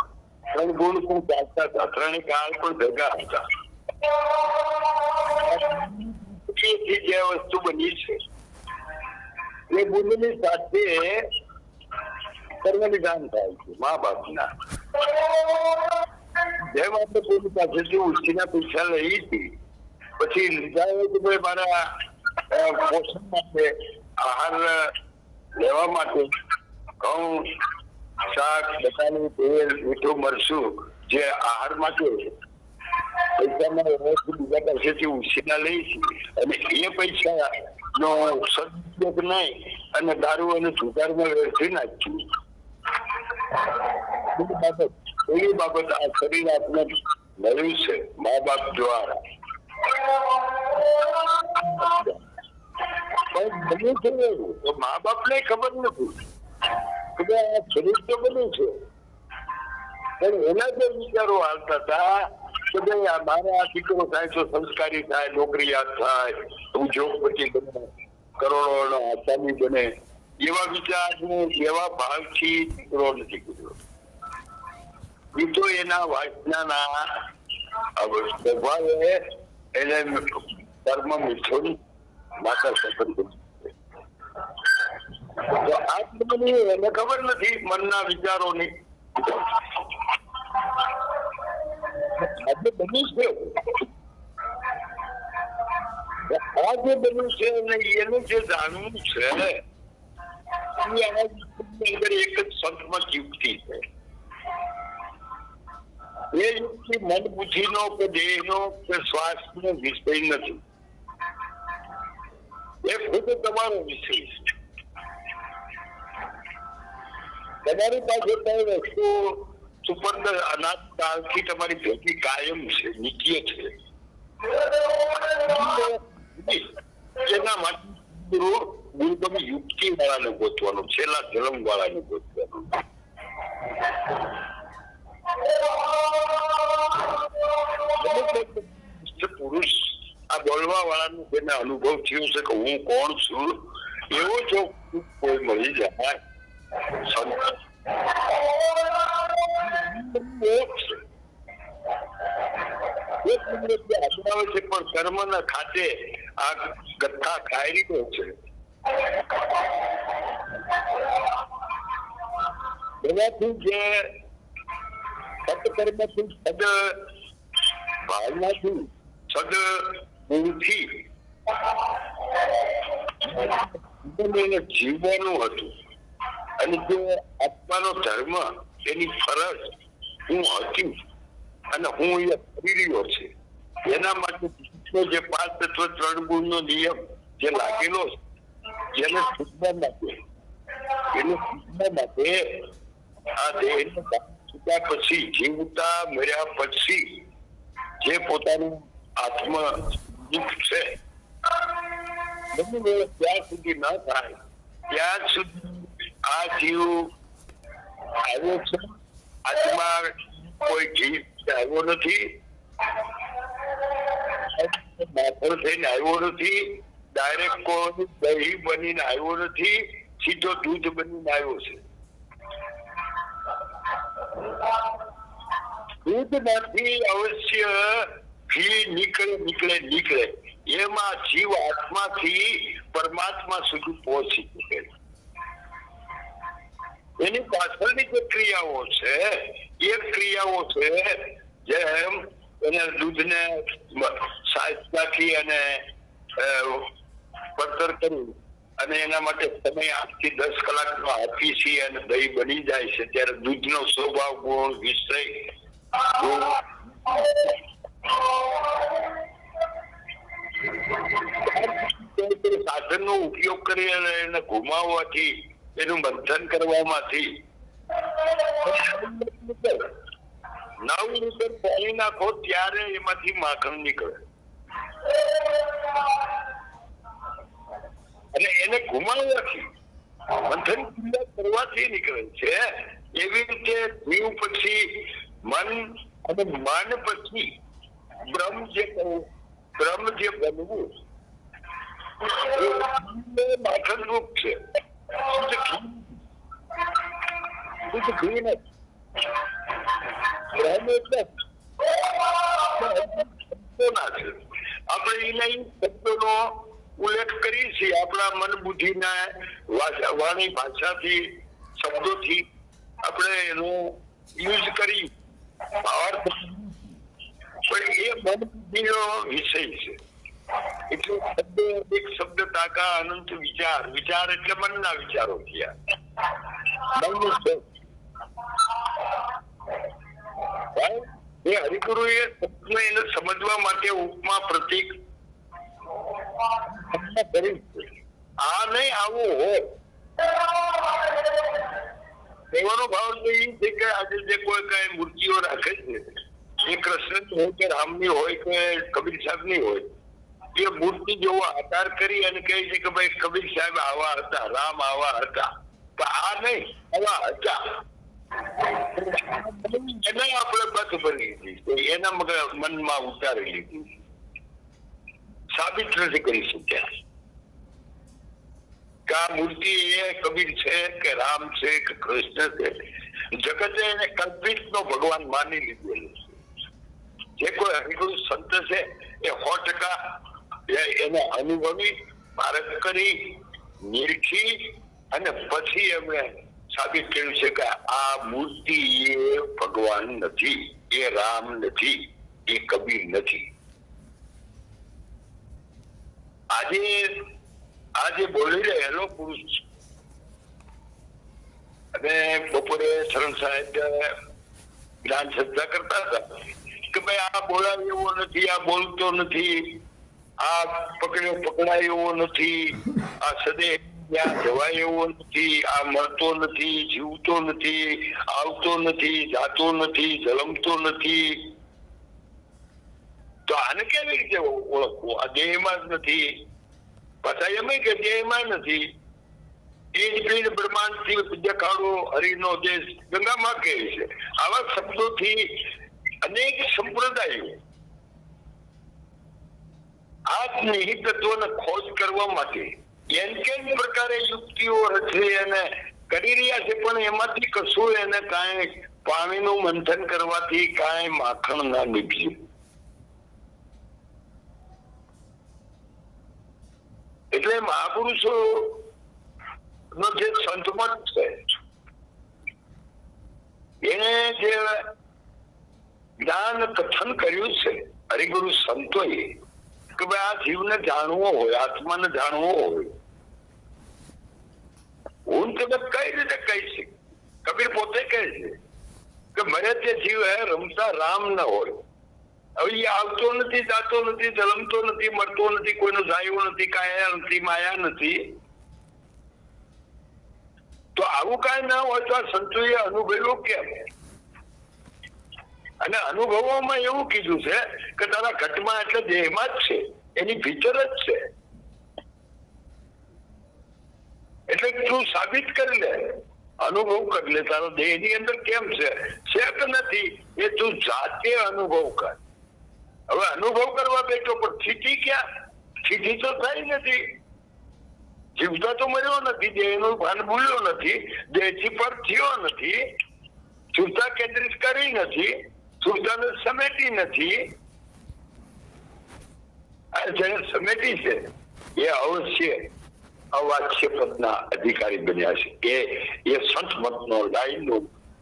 [SPEAKER 1] ત્રણ ગુણ પણ ચાલતા હતા, ત્રણે કાળ પણ ભેગા હતા. જે વસ્તુ બની છે એ બુદ્ધની સાથે કર્મ વિધાન થાય છે મા બાપના. જેમ આપણે કોઈ પાસેથી ઉછીના પૈસા લઈ હતી પછી લીધા હોય તો ભાઈ મારા પોષણ માટે આહાર લેવા માટે ઘઉં શાક બટાનું તેલ મીઠું મરચું જે આહાર માટે પૈસામાં બીજા પાસેથી ઉછીના લઈ અને એ પૈસા નો સદુપયોગ નહીં અને દારૂ અને જુગારમાં વેઠી નાખ્યું. એવી બાબત આ શરીર આપને મળ્યું છે મા બાપ દ્વારા. બન્યું છે તો મા બાપ ને ખબર નથી કે આ શરીર તો બન્યું છે, પણ એના જે વિચારો હાલતા હતા કે ભાઈ આ મારે આ દીકરો થાય તો સંસ્કારી થાય, નોકરીયાત થાય, ઉદ્યોગપતિ બને, કરોડોનો આસામી બને, એવા વિચાર એવા ભાવથી દીકરો નથી કર્યો. એ તો એના વાસનાના સ્વભાવે એને કર્મ મિથુન માતા સંબંધ તો આ બધી એને ખબર નથી મનના વિચારોની. આજે બન્યું છે, આ જે બન્યું છે અને એનું જે જાણવું છે એ અંદર એક જ સંતમત યુક્તિ છે. એ યુક્તિ મન બુદ્ધિનો કે દેહનો કે શ્વાસનો વિષય નથી, એ ખુદ તમારો વિષય છે. તમારી પાસે કઈ વસ્તુ સુપર્દ અનાજ કાળથી તમારી ભેગી કાયમ છે, નિત્ય છે. એના માટે ગુરુકમ યુક્તિ વાળાને ગોતવાનું, છેલ્લા જન્મ વાળાને ગોતવાનું. પુરુષ આ બોલવા વાળાનું જેને અનુભવ થયો છે કે હું કોણ છું, એવો જો કોઈ મળી જાય છે પણ કર્મના ખાતે આ ગથ્થા ખાઈ રહ્યો છે. એનાથી જે સત્કર્મથી સદ ભાવનાથી સદ ગુણથી જીવવાનું હતું અને જે આત્માનો ધર્મ એની ફરજ હું હતી અને હું એ કરી રહ્યો છે, એના માટે જે 5 તત્વ 3 ગુણનો નિયમ જે લાગેલો છે એને શીખવા માટે આ દેહ છૂટ્યા પછી જીવતા મર્યા પછી જે પોતાનું આત્મ દુઃખ છે ત્યાં સુધી ન થાય ત્યાં સુધી આ જીવ આવ્યો છે. આત્મા કોઈ જીવ આવ્યો નથી, દાખલ થઈને આવ્યો નથી, ડાયરેક્ટ કોઈ દહીં બનીને આવ્યો નથી, સીધો દૂધ બનીને આવ્યો છે. દૂધ માંથી અવશ્ય ઘી નીકળે એમાં જીવ આત્માથી પરમાત્મા સુધી પહોંચી શકે. એની પાછળની જે ક્રિયાઓ છે એ ક્રિયાઓ છે જેમ એને દૂધને સાઈઝ નાખી અને પડતર કરી અને એના માટે સમય 8 થી 10 કલાકનો આપી છીએ અને દહીં બની જાય છે, ત્યારે દૂધનો સ્વભાવ ગુણ વિષય સાધનનો ઉપયોગ કરી એને ઘુમાવવાથી એનું મંથન કરવામાંથી 9 લીટર પાણી નાખો ત્યારે એમાંથી માખણ નીકળે અને એને ઘુમાવવાથી મંથન ક્રિયા કરવાથી નીકળે છે. એવી રીતે જીવ પછી મન અને મન પછી બ્રહ્મ જે બનવું માખણ રૂપ છે. આપણે એના શબ્દોનો ઉલ્લેખ કરીએ છીએ આપણા મન બુદ્ધિના વાણી ભાષાથી શબ્દોથી આપણે એનો યુઝ કરી ભાવાર્થ, પણ એ મન બુદ્ધિનો વિષય છે. એટલે શબ્દ એક શબ્દ તાકા અનંત વિચાર એટલે મનના વિચારો થયા. એ હરિગુરુ એ શબ્દને એને સમજવા માટે ઉપમા પ્રતીક કરી આ નહીં આવું હોય. એવાનો ભાવ તો એ છે કે આજે જે કોઈ કઈ મૂર્તિઓ રાખે છે એ કૃષ્ણની હોય કે રામની હોય કે કબીર સાહેબની હોય, એ મૂર્તિ જેવો આકાર કરી અને કહે છે કે ભાઈ કબીર સાહેબ આવા હતા, રામ આવા હતા, તો આ નહીં આવા હતા. એને આપણે બસ ભરી લીધી, એના મનમાં ઉતારી લીધી, સાબિત નથી કરી શક્યા કે આ મૂર્તિ એ કબીર છે કે રામ છે કે કૃષ્ણ છે. જગતે એને કલ્પિત નો ભગવાન માની લીધેલું છે. જે કોઈ હરિગુરુ સંત છે એ 100% એને અનુભવી પારખ કરી નિરખી અને પછી એમણે સાબિત કર્યું છે કે આ મૂર્તિ એ ભગવાન નથી, એ રામ નથી, એ કબીર નથી. આજે બોલી રહેલો પુરુષ અને બપોરે શરણ સાહેબ જ્ઞાન ચર્ચા કરતા હતા કે ભાઈ આ બોલાવે એવો નથી, આ બોલતો નથી, આ પકડ્યો પકડાય એવો નથી, આ સદે ત્યાં જવાય એવો નથી, આ મળતો નથી, જીવતો નથી, આવતો નથી, જાતો નથી, જલમતો નથી. તો આને કેવી રીતે ઓળખવું? આ દેહમાં જ નથી. પાછા એમ કે દેહમાં નથી, એ જ પીડ બ્રહ્માંડ થી દેખાડો હરિનો દેશ ગંગામાં કહે છે. આવા શબ્દોથી અનેક સંપ્રદાયો આ નિહિત તત્વોને ખોજ કરવા માટે કેમ પ્રકારે યુક્તિઓ રચે અને કરી રહ્યા છે, પણ એમાંથી કશું એને કાંઈ પાણીનું મંથન કરવાથી કાંઈ માખણ ના નીકળ્યું. એટલે મહાપુરુષો નો જે સંતમત છે એને જે જ્ઞાન કથન કર્યું છે હરિગુરુ સંતોએ કે ભાઈ આ જીવને જાણવો હોય, આત્માને જાણવો હોય, હું તમે કઈ રીતે કહી છે? કબીર પોતે કહે છે કે મરે તે જીવ હે રમતા રામ ન હોય. હવે એ આવતો નથી, જાતો નથી, જલમતો નથી, મળતો નથી, કોઈનો જાયો નથી, કાયા નથી, માયા નથી. તો આવું કાંઈ ના હોય તો આ સંતોએ અનુભવ્યો કેમ? અને અનુભવોમાં એવું કીધું છે કે તારા ઘટમાં એટલે દેહમાં જ છે, એની ભીતર જ છે. એટલે તું સાબિત કરી લે, અનુભવ કરી લે તારો દેહ ની અંદર કેમ છે કે નથી, એ તું જાતે અનુભવ કર. હવે અનુભવ કરવા બેઠો પણ સ્થિતિ ક્યાં? સ્થિતિ તો થઈ નથી. જીવતા તો મર્યો નથી, દેહ નું ભાન ભૂલ્યો નથી, દેહ થી પર થયો નથી, સુરતા કેન્દ્રિત કરી નથી, સુરતાને સમેટી નથી. જેને સમેટી છે એ અવશ્ય અવાચ્ય પદના અધિકારી બન્યા છે. એ સંત મતનો લાઈનનો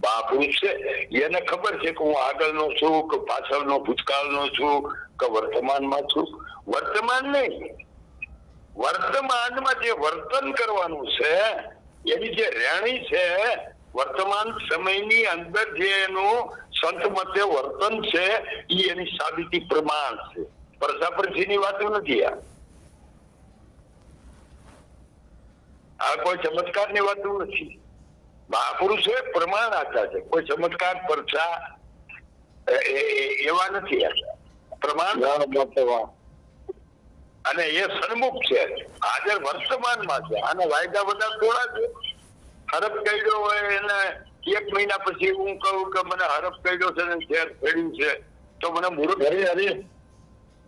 [SPEAKER 1] મહાપુરુષ છે. એને ખબર છે કે હું આગળનો છું કે પાછળનો ભૂતકાળનો છું કે વર્તમાનમાં છું. વર્તમાન નહીં, વર્તમાનમાં જે વર્તન કરવાનું છે એની જે રેણી છે, વર્તમાન સમયની અંદર જે એનું સંત મતે વર્તન છે એ એની સાબિતી પ્રમાણ છે. પરસાપરસીની વાતો નથી. આ કોઈ ચમત્કારની વાતો નથી. મહાપુરુષો પ્રમાણ આપ્યા છે, કોઈ ચમત્કાર પરસા એવા નથી. પ્રમાણ અને એ સન્મુખ છે, હાજર વર્તમાનમાં છે. આને વાયદા બધા થોડા છે. હરફ કર્યો હોય એને 1 મહિના પછી હું કહું કે મને હરફ કર્યો છે ને ઝેર ફેડ્યું છે તો મને મૂર્ખ,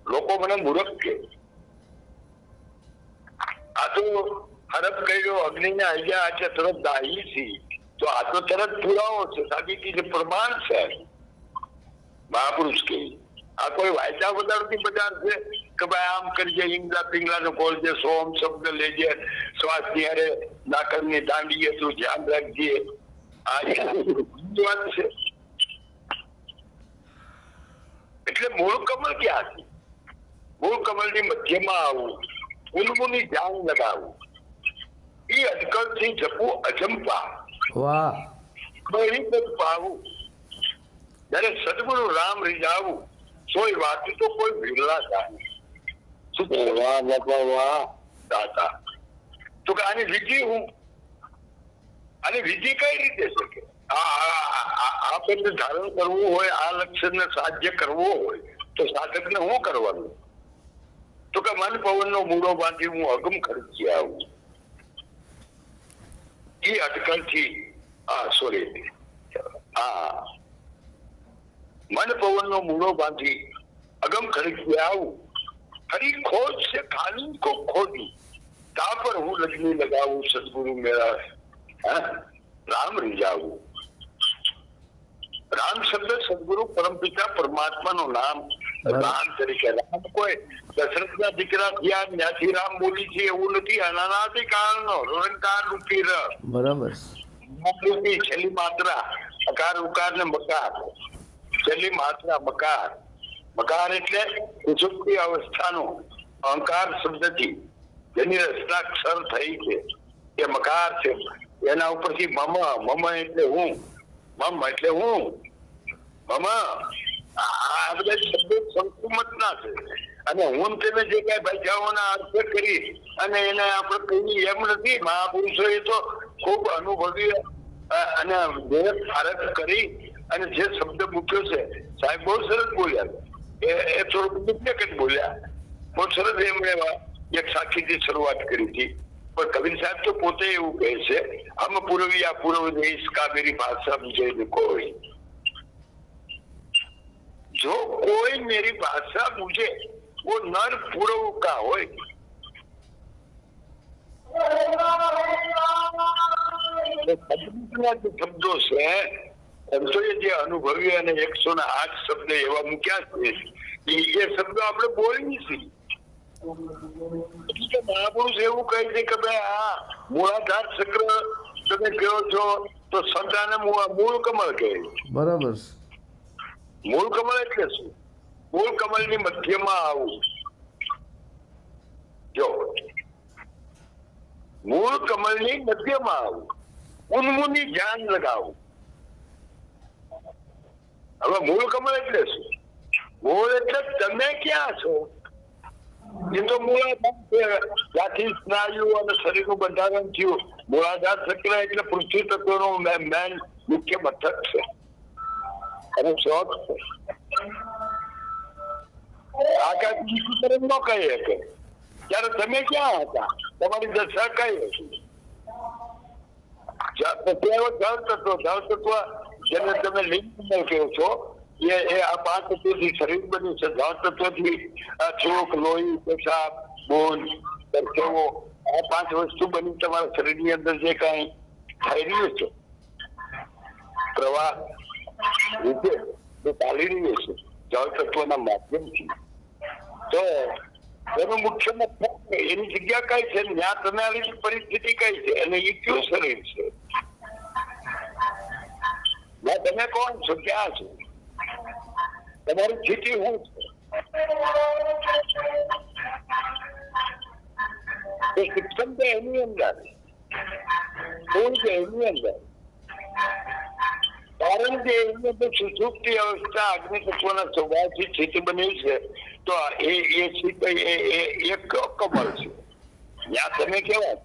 [SPEAKER 1] લોકો મને મૂર્ખ કે. આ તો હરફ કર્યો અગ્નિને આગ્યા છે તરત દાહી છે, તો આ તો તરત પુરાવો છે, સાબિતી છે, પ્રમાણ છે. મહાપુરુષ કે આ કોઈ વાયદા વધારતી બજાર છે કે ભાઈ આમ કરજે, ઈંગલા પિંગલા નો ખોલજે, સોમ શબ્દ લેજે, શ્વાસ ની હારે નાકરની દાંડીએ તું ધ્યાન રાખજે. આ વાત છે. એટલે મૂળ કમળ ક્યાં છે? મૂળ કમળ ની મધ્યમાં આવું, ઉલમુની ધ્યાન લગાવવું, એ અટકળ થી જપવું અજંપા.
[SPEAKER 3] વાહ.
[SPEAKER 1] પાવું. જયારે સદગુરુ રામ રીઝાવું સોય વાત તો કોઈ વિરલા દાતા. તો કે આની વિધિ હું, આની વિધિ કઈ રીતે શકે? આ પદ ધારણ કરવું હોય, આ લક્ષ્યને સાધ્ય કરવો હોય તો સાધકને શું કરવાનું? તો કે મન પવનનો મૂળો બાંધી હું અગમ ખર્ચી આવું. એ અટકળથી મન પવનનો મૂળો બાંધી અગમ ખરીદે આવું. ખરી ખોજ છે ખાલી કો ખોદી, તા પર હું લગ્ની લગાવું, સદગુરુ મેરા રામ રીઝાવું. રામ શબ્દ સદગુરુ પરમપિતા પરમાત્માનું નામ રામ તરીકે. રામ કોઈ દશરથના દીકરા થયા ત્યાંથી રામ બોલી છે એવું નથી. અનાદિ કાળનો નિરંકાર રૂપી ર.
[SPEAKER 3] બરાબર.
[SPEAKER 1] રૂપી છેલ્લી માત્રા અકાર ઉકાર ને મકાર. છેલ્લી માત્રા મકાર. મકાર એટલે સુષુપ્તિ અવસ્થાનો અહંકાર શબ્દથી જેની રચનાક્ષર થઈ છે એ મકાર છે. એના ઉપરથી મમ એટલે હું. મમ એટલે હું. મમ આ બધા શબ્દો સંકુમતના છે. અને હું તેને જે કઈ ભાષાઓના અર્થ કરી અને એને આપણે કહીએ એમ નથી. મહાપુરુષો એ તો ખૂબ અનુભવી અને ફરક કરી અને જે શબ્દ મૂક્યો છે સાહેબ બહુ સરસ બોલ્યા. એ થોડુંક ડુપ્લિકેટ બોલ્યા. બહુ સરસ એમણે એક સાખીથી શરૂઆત કરી હતી. પણ કબીર સાહેબ તો પોતે એવું કહે છે હમ પૂર્વિયા પૂર્વ દેશ કા મેરી ભાષા મુझे કોઈ. જો કોઈ મેરી ભાષા બુझे वो नर पूर्व का હોય. શબ્દો છે સંતોએ જે અનુભવી અને 108 શબ્દ એવા મૂક્યા છે એ શબ્દો આપણે બોલીએ છીએ. મહાપુરુષ એવું કહે છે કે ભાઈ આ મૂળાધાર ચક્ર તમે કહો છો તો સંતાને મૂળ કમળ કહે.
[SPEAKER 3] બરાબર.
[SPEAKER 1] મૂળ કમળ એટલે શું? મૂળ કમળ ની મધ્યમાં આવું. જો મૂળ કમળ ની મધ્યમાં આવું ઉન્મુની ધ્યાન લગાવું. હવે મૂળ કમળ એટલે શું? મૂળ એટલે તમે ક્યાં છો એ તો મૂળાધાર. ત્યાંથી સ્નાયુ અને શરીરનું બંધારણ થયું. મૂળાધાર ચક્ર એટલે પૃથ્વી તત્વનું મેન મુખ્ય મથક છે અને શોખ છે. આકાશ ન કહી શકે ત્યારે તમે ક્યાં હતા? તમારી દશા કઈ હતી? જળ તત્વ જેને તમે લિંગ કહો છો એ આ 5 તત્વોથી શરીર બન્યું છે. જળ તત્વથી ચોક, લોહી, પેશાબ, બોન, પરસેવો આ 5 વસ્તુ બની તમારા શરીરની અંદર જે કઈ થઈ રહ્યું છે પ્રવાહ રીતે એ ચાલી રહ્યું છે જળ તત્વના માધ્યમથી. તો એનું મુખ્ય મથક એની જગ્યા કઈ છે? ત્યાં તમે આવી પરિસ્થિતિ કઈ છે અને એ કયું શરીર છે? તમે કોણ છો? ક્યાં છો? તમારી સ્થિતિ શું છે? શિક્ષણ તો એની અંદર શું છે? એની અંદર કારણ કે એની અંદર સુષુપ્તિ અવસ્થા અગ્નિ તત્વના સ્વભાવથી સ્થિતિ બની છે. તો એ સ્થિતિ એ કમળ છે. ત્યાં તમે કેવા?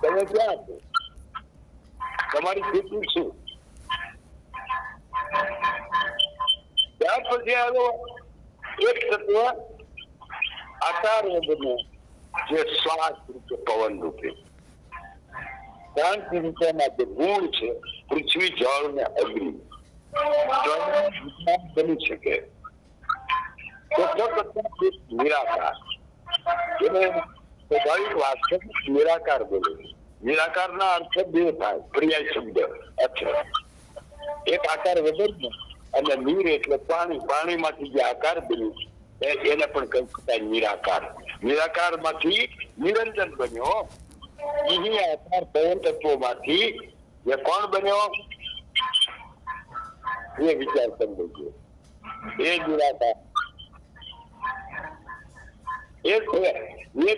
[SPEAKER 1] તમે ક્યાં છો? તમારી સ્થિતિ શું? ત્યાર પછી આવ્યો એક તત્વ આકાર બને જે શ્વાસ રૂપે પવન રૂપે. ક્રાંતિ રૂપેના જે ગુણ છે પૃથ્વી, જળ ને અગ્નિ બની શકે. નિરાકાર એને સ્વાભાવિક વાસ્તવિક નિરાકાર બોલે. નિરાકાર ના અર્થ 2 થાય. પર્યાય શબ્દ અર્થ એક આકાર વગરનો અને નીર એટલે પાણી. પાણીમાંથી જે આકાર બન્યું એને પણ કહી શકાય નિરાકાર. નિરાકાર માંથી નિરંજન બન્યો. અહીં આકાર પવન તત્વોમાંથી જે કોણ બન્યો એ વિચાર સમજો. એ નિરાકાર એ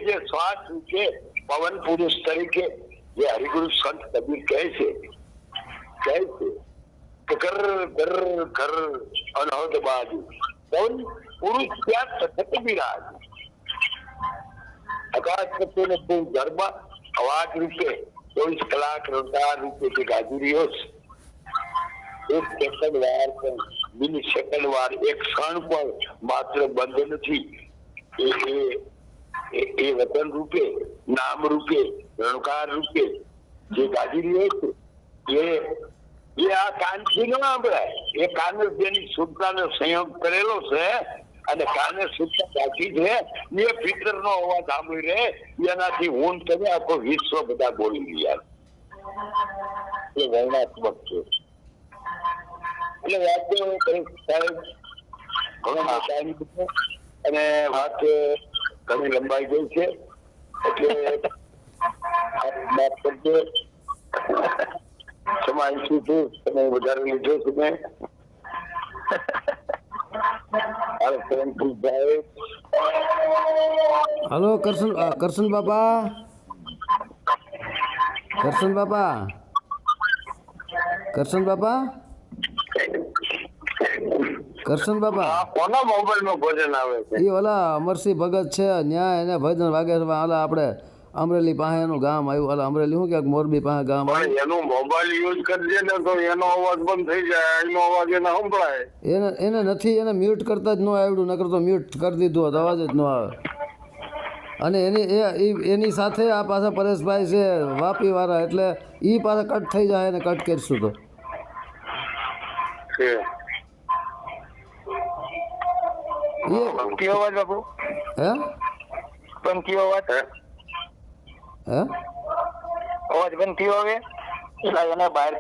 [SPEAKER 1] જે શ્વાસ છે પવન પુરુષ તરીકે જે હરિગુરુ સંત કબીર કહે છે ઘર ઘર ઘર અનહદ બાજુ પવન પુરુષ ત્યાં સતત બિરાજ. આકાશ તત્વને ઘરમાં અવાજ રૂપે 24 કલાક રમદાર રૂપે જે ગાજી રહ્યો છે. એક સેકન્ડ વાર પણ મિનિટ સેકન્ડ વાર એક ક્ષણ પણ માત્ર બંધ નથી. એ વતન રૂપે, નામ રૂપે, રણકાર રૂપે જે ગાજી રહ્યો છે એ આ કાનથી ન સાંભળાય. એ કાને જેની શુદ્ધતાનો સંયોગ કરેલો છે અને કાને શુદ્ધતા બાકી છે એ ફિકર નો અવાજ સાંભળી રહે. એનાથી હું તમે આખો વિશ્વ બધા બોલી રહ્યા. એ વર્ણાત્મક છે. એટલે વાક્ય સાહેબ ઘણો ટાઈમ દીધો અને વાત ઘણી લંબાઈ ગઈ છે એટલે માફ કરજો. ક્ષમા ઈચ્છું છું, તમે વધારે લીધો છે મેં.
[SPEAKER 3] હલો કરશન બાપા, કરશન બાપા, કરશન બાપા, કરશન બાપા.
[SPEAKER 1] કોના મોબાઈલમાં ભજન આવે છે?
[SPEAKER 3] એ ઓલા અમરસિંહ ભગત છે ન્યા એને ભજન વાગે છે. ઓલા આપણે અમરેલી પાસે એનું ગામ આવ્યું. ઓલા અમરેલી શું ક્યાંક મોરબી પાસે ગામ આવ્યું.
[SPEAKER 1] પણ એનું મોબાઈલ યુઝ કરજે ને તો એનો અવાજ બંધ થઈ જાય, એનો અવાજ એને સંભળાય.
[SPEAKER 3] એને નથી, એને મ્યુટ કરતા જ ન આવડ્યું, નકર તો મ્યુટ કરી દીધું હોત અવાજ જ ન આવે. અને એની સાથે આ પાછા પરેશભાઈ છે વાપી વાળા, એટલે એ પાછા કટ થઈ જાય એને કટ કરીશું તો.
[SPEAKER 2] કયો અવાજ બાપુ?
[SPEAKER 3] હે
[SPEAKER 2] બંધ કયો અવાજ?
[SPEAKER 3] હે
[SPEAKER 2] અવાજ બંધ થયો હવે? એને બહાર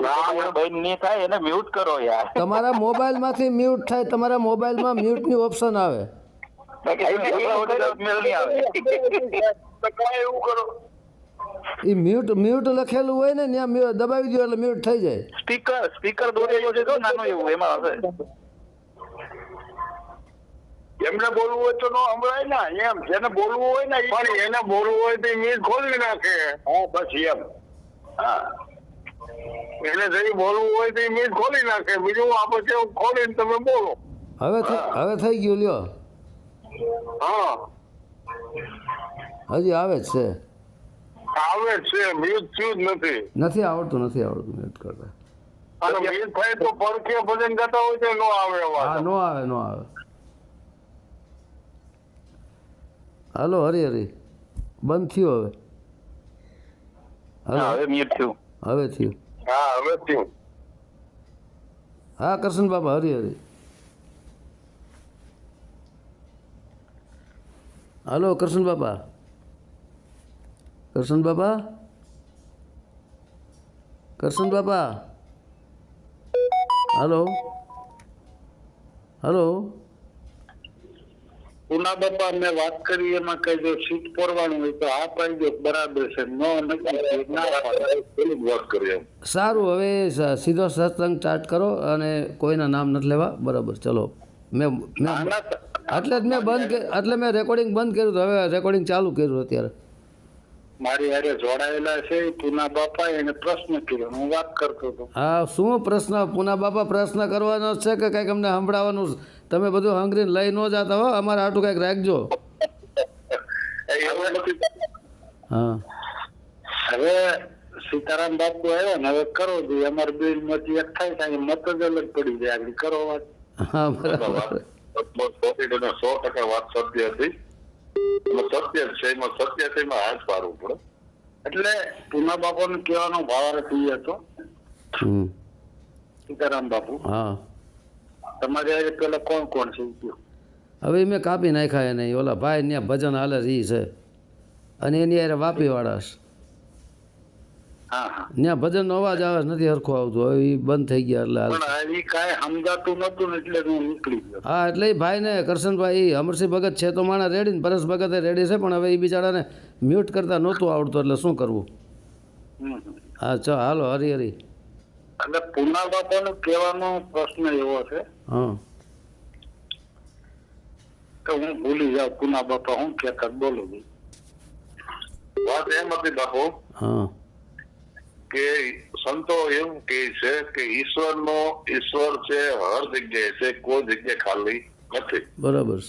[SPEAKER 2] બંધ નહીં થાય, એને મ્યુટ કરો યાર.
[SPEAKER 3] તમારા મોબાઈલમાંથી મ્યુટ થાય, તમારા મોબાઈલમાં મ્યુટની ઓપ્શન આવે. એ મ્યુટ લખેલું હોય ને ત્યાં દબાવી દો એટલે મ્યુટ થઈ જાય.
[SPEAKER 2] સ્પીકર દોરેલો છે તો નાનું એવું એમાં હશે.
[SPEAKER 1] એમને બોલવું હોય તો નો સંભળાય ને એમ. જેને બોલવું હોય ને પણ એને બોલવું હોય તો મીટ ખોલી નાખે. હા બસ એમ. હા એને જઈ બોલવું હોય તો મીટ ખોલી નાખે, બીજું આપણે ખોલીને તમે બોલો.
[SPEAKER 3] હવે થઈ ગયું લ્યો.
[SPEAKER 1] હા
[SPEAKER 3] હજી આવે જ છે.
[SPEAKER 1] આવે છે, મ્યુટ થયું જ
[SPEAKER 3] નથી આવડતું મ્યુટ કરતા.
[SPEAKER 1] અને મ્યુટ થાય તો પડખે ભજન ગાતા હોય તો નો આવે અવાજ.
[SPEAKER 3] હા નો આવે. હાલો હરી બંધ થયું હવે.
[SPEAKER 2] હવે મ્યુટ થયું.
[SPEAKER 3] હવે થયું.
[SPEAKER 1] હા હવે થયું.
[SPEAKER 3] હા કરશન બાપા હરી હાલો કરશન બાપા, કરશન બાપા, કરશન બાપા, હાલો
[SPEAKER 1] પુના બાપા મેં વાત કરી એમાં કઈ જો સીટ પરવાનું હોય તો આ પાડી દો બરાબર છે. વાત કરી એમ
[SPEAKER 3] સારું. હવે સીધો સત્સંગ સ્ટાર્ટ કરો અને કોઈના નામ નથી લેવા. બરાબર ચલો. મેં મેં રેકોર્ડિંગ બંધ કર્યું હતું, હવે રેકોર્ડિંગ ચાલુ કર્યું અત્યારે.
[SPEAKER 1] મારી હારે જોડાયેલા છે પુના બાપા, એને પ્રશ્ન કર્યો, હું વાત કરતો હતો.
[SPEAKER 3] હા શું પ્રશ્ન? પુના બાપા પ્રશ્ન કરવાનો છે કે કંઈક અમને સંભળાવવાનું? તમે બધું હંગરીને લઈ ન જતા હો, અમારે આટલું કંઈક રાખજો. હા
[SPEAKER 1] હવે સીતારામ બાપુ આવ્યા ને હવે કરો જોઈએ. અમારે બે માંથી એક થાય થાય મત જ અલગ પડી જાય. આગળ કરો વાત.
[SPEAKER 3] હા બરાબર.
[SPEAKER 1] 100% વાત સત્ય હતી. સત્ય છે એમાં સત્ય છે એમાં હાથ પાડવું પડે. એટલે પુના બાપુ ને કહેવાનો ભાવાર્થ એ હતો. સીતારામ બાપુ
[SPEAKER 3] હા
[SPEAKER 1] તમારે પેલા કોણ કોણ છે?
[SPEAKER 3] હવે મેં કાપી નાખ્યા એને. ઓલા ભાઈ ત્યાં ભજન હાલે છે છે અને એની યારે વાપી વાળા છે. ત્યાં ભજનનો અવાજ આવે નથી હરખો આવતો. હવે એ બંધ થઈ ગયા એટલે
[SPEAKER 1] કાંઈ સમજાતું નતું એટલે હું નીકળી ગયો.
[SPEAKER 3] હા એટલે એ ભાઈને કરશનભાઈ અમરસિંહ ભગત છે તો માણા રેડી ને પરેશ ભગત રેડી છે, પણ હવે એ બિચારાને મ્યુટ કરતા નહોતું આવડતું એટલે શું કરવું. હા ચાલો હાલો હરી
[SPEAKER 1] એટલે પુના બાપાનો કહેવાનો પ્રશ્ન એવો છે
[SPEAKER 3] હા
[SPEAKER 1] કે હું ભૂલી જાઉં પુના બાપા હું કહેતા બોલું. વાત એમ હતી બાપુ
[SPEAKER 3] હા
[SPEAKER 1] કે સંતો એવું કહે છે કે ઈશ્વર છે હર જગ્યાએ છે, કોઈ જગ્યાએ ખાલી નથી.
[SPEAKER 3] બરાબર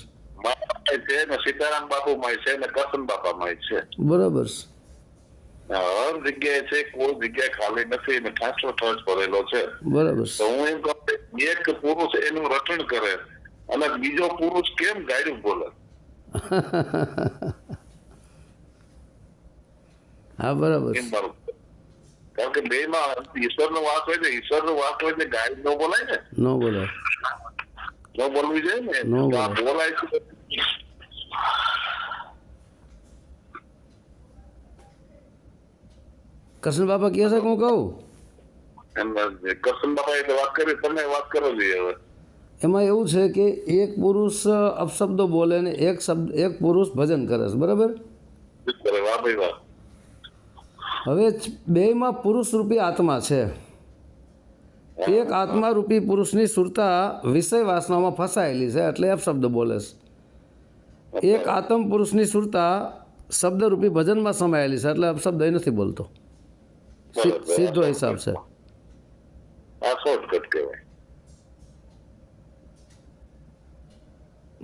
[SPEAKER 1] છે ને સીતારામ બાપુ માં છે ને કરશન બાપા માં છે.
[SPEAKER 3] બરાબર
[SPEAKER 1] હર જગ્યાએ છે, કોઈ જગ્યાએ ખાલી નથી અને ઠાસો ઠસ ભરેલો છે.
[SPEAKER 3] બરાબર.
[SPEAKER 1] તો હું એમ કહું એક પુરુષ એનું રટણ કરે અને બીજો પુરુષ કેમ ગાડ્યું બોલે?
[SPEAKER 3] હા બરાબર.
[SPEAKER 1] કારણ કે બે માં ઈશ્વર નો વાસ હોય છે, ઈશ્વર નો વાસ હોય છે, ગાય ન બોલાય ને.
[SPEAKER 3] ન બોલાય.
[SPEAKER 1] ન બોલવી જોઈએ ને. બોલાય છે.
[SPEAKER 3] કરશન બાપા કહે છે કે હું કહું?
[SPEAKER 1] કરશન બાપા એ વાત કરી, તમે વાત કરો જોઈએ હવે.
[SPEAKER 3] એમાં એવું છે કે એક પુરુષ અપશબ્દો બોલે ને એક પુરુષ ભજન કરે છે, બરાબર?
[SPEAKER 1] વાહ ભાઈ વાહ.
[SPEAKER 3] હવે બેયમાં પુરુષ રૂપી આત્મા છે. એક આત્મા રૂપી પુરુષની સુરતા વિષય વાસનામાં ફસાયેલી છે એટલે અપશબ્દ બોલે છે. એક આત્મ પુરુષની સુરતા શબ્દરૂપી ભજનમાં સમાયેલી છે એટલે અપશબ્દ એ નથી બોલતો. સીધો હિસાબ છે.
[SPEAKER 1] આ શોર્ટકટ કહેવાય.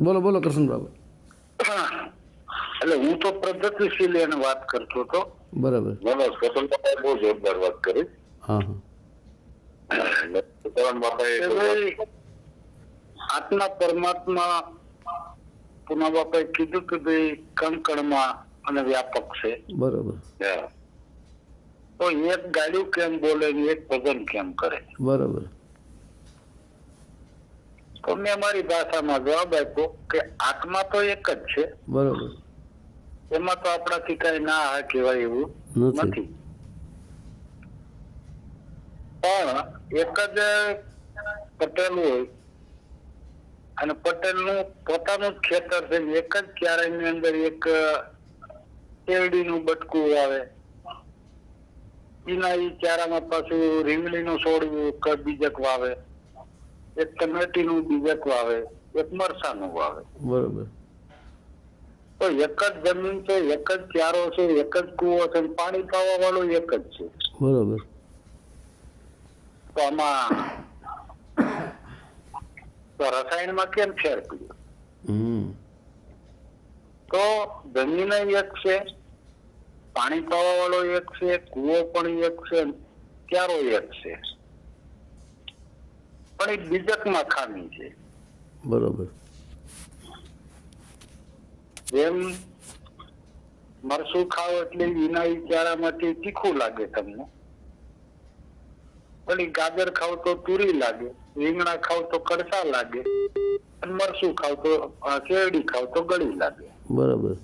[SPEAKER 3] બોલો બોલો કૃષ્ણ બાબુ.
[SPEAKER 1] એટલે હું તો પ્રગતિશીલ એને વાત કરતો હતો.
[SPEAKER 3] બરાબર.
[SPEAKER 1] કપિલ બાપાએ બહુ જોરદાર વાત કરી.
[SPEAKER 3] હા
[SPEAKER 1] આત્મા પરમાત્મા પુના બાપાએ કીધું કે ભાઈ કણકણમાં અને વ્યાપક છે.
[SPEAKER 3] બરાબર.
[SPEAKER 1] તો એક ગાડું કેમ બોલે ને એક ભજન કેમ કરે?
[SPEAKER 3] બરાબર.
[SPEAKER 1] તો મેં મારી ભાષામાં જવાબ આપ્યો કે આત્મા તો એક જ છે.
[SPEAKER 3] બરાબર.
[SPEAKER 1] એમાં તો આપણાથી કઈ ના હા કહેવાય એવું નથી. પણ એક જ પટેલ હોય અને પટેલ નું પોતાનું જ ખેતર છે. એક જ ક્યારેય ની અંદર એક શેરડી નું બટકું આવે, એના એ ચારામાં પાછું રીંગણી નું છોડવું બીજક વાવે, એક ટમેટી નું બીજક વાવે, એક મરસા નું વાવે.
[SPEAKER 3] બરાબર.
[SPEAKER 1] તો એક જ જમીન છે, એક જ ચારો છે, એક જ કુવો છે, પાણી પાવા વાળો એક જ છે.
[SPEAKER 3] બરાબર.
[SPEAKER 1] તો આમાં તો રસાયણમાં કેમ ફેર પડ્યો? તો જમીન એક છે, પાણી પાવા વાળો એક છે, કુવો પણ એક છે, ચારો એક છે, પણ એ બીજકમાં ખામી છે.
[SPEAKER 3] બરાબર.
[SPEAKER 1] જેમ મરસું ખાવ એટલે એના ચારામાંથી તીખું લાગે તમને, પણ ગાજર ખાવ તો તુરી લાગે, રીંગણા ખાવ તો કડસા લાગે, અને મરસું ખાવ તો શેરડી ખાવ તો ગળી લાગે.
[SPEAKER 3] બરાબર.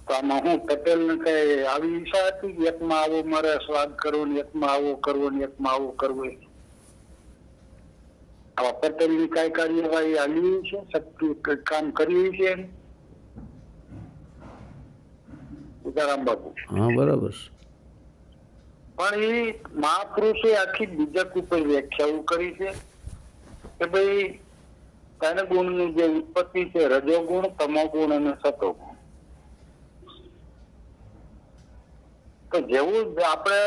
[SPEAKER 1] તો આમાં હું પટેલ ને કઈ આવી ઈચ્છા હતી એકમાં આવો મારે સ્વાદ કરવો ને એકમાં આવો કરવો ને એકમાં આવો કરવો? આવા પટેલ ની કઈ કાર્યવાહી હાલી છે? શક્તિ કામ કર્યું છે? સીતારામ બાપુ.
[SPEAKER 3] હા બરાબર.
[SPEAKER 1] પણ એ મહાપુરુષે આખી બીજક ઉપર વ્યાખ્યાઓ કરી છે કે ભાઈ ત્રણ ગુણ ની જે ઉત્પત્તિ છે, રજોગુણ, તમોગુણ અને સતોગુણ. તો જેવું આપણે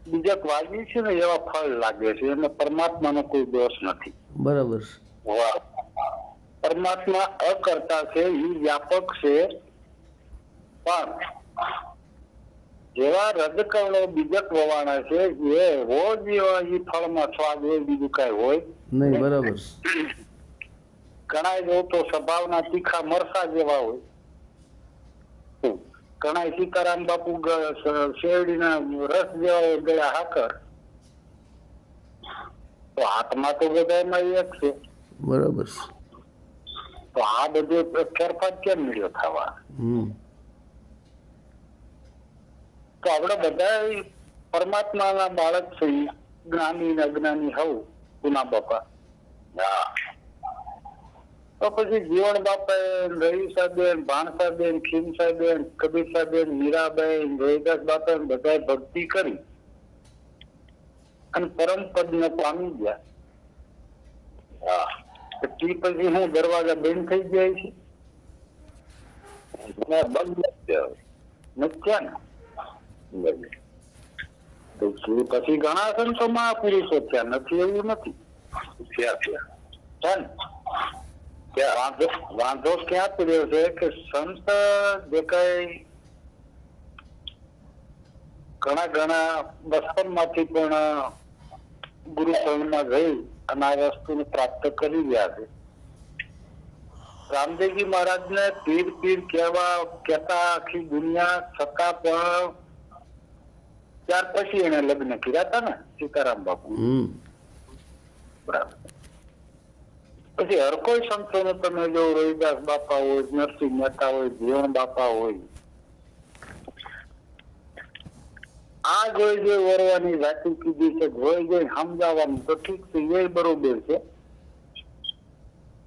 [SPEAKER 1] બીજક વાવીએ છીએ ને એવા ફળ લાગે છે, અને પરમાત્માનો કોઈ દોષ નથી.
[SPEAKER 3] બરાબર.
[SPEAKER 1] પરમાત્મા અકર્તા છે, એ વ્યાપક છે, પણ જેવા રજકણો બીજક વવાણા છે એ રોજ એ ફળમાં સ્વાદ હોય, બીજું કઈ હોય
[SPEAKER 3] નહીં. બરાબર.
[SPEAKER 1] ઘણા જો તો સ્વભાવના તીખા મરસા જેવા હોય, ઘણા સીતારામ બાપુ શેરડીના રસ જેવા હોય, ગયા હાકર. તો આત્મા તો બધામાં એક છે.
[SPEAKER 3] બરાબર.
[SPEAKER 1] તો આ બધો ફેરફાર કેમ મળ્યો થવા? તો આપણે બધા પરમાત્માના બાળક છે, જ્ઞાની અજ્ઞાની હોવ પુના બાપા. તો પછી જીવન બાપાએ, રહીસાબેન, ભાણસાબેન, ખીમસાબેન, કબીરસાબેન, મીરાબાઈ, રોહિદાસ બાપા બધા ભક્તિ કરી અને પરમ પદ ને પામી ગયા. તે પછી હું દરવાજા બંધ થઈ જાય છે? બંધ નથી ને. પછી ઘણા સંતો મહાપુરુષો થયા નથી એવું નથી. વાંધો ક્યાં પડ્યો છે કે સંત જે કઈ ઘણા બચપન માંથી પણ ગુરુ શરણમાં જઈ અને આ વસ્તુને પ્રાપ્ત કરી ગયા છે. રામદેવજી મહારાજ ને પીર પીર કેતા આખી દુનિયા છતાં પણ ત્યાર પછી એને લગ્ન કર્યા હતા ને સીતારામ બાપુ. બરાબર. પછી હર કોઈ સંતો ને તમે જો રોહિદાસ બાપા હોય, નરસિંહ મહેતા હોય, જીવન બાપા હોય, આ જોઈ જોઈ વરવાની વાતું કીધી છે, જોઈ જોઈ સમજાવવાનું તો ઠીક છે, એ બરોબર છે.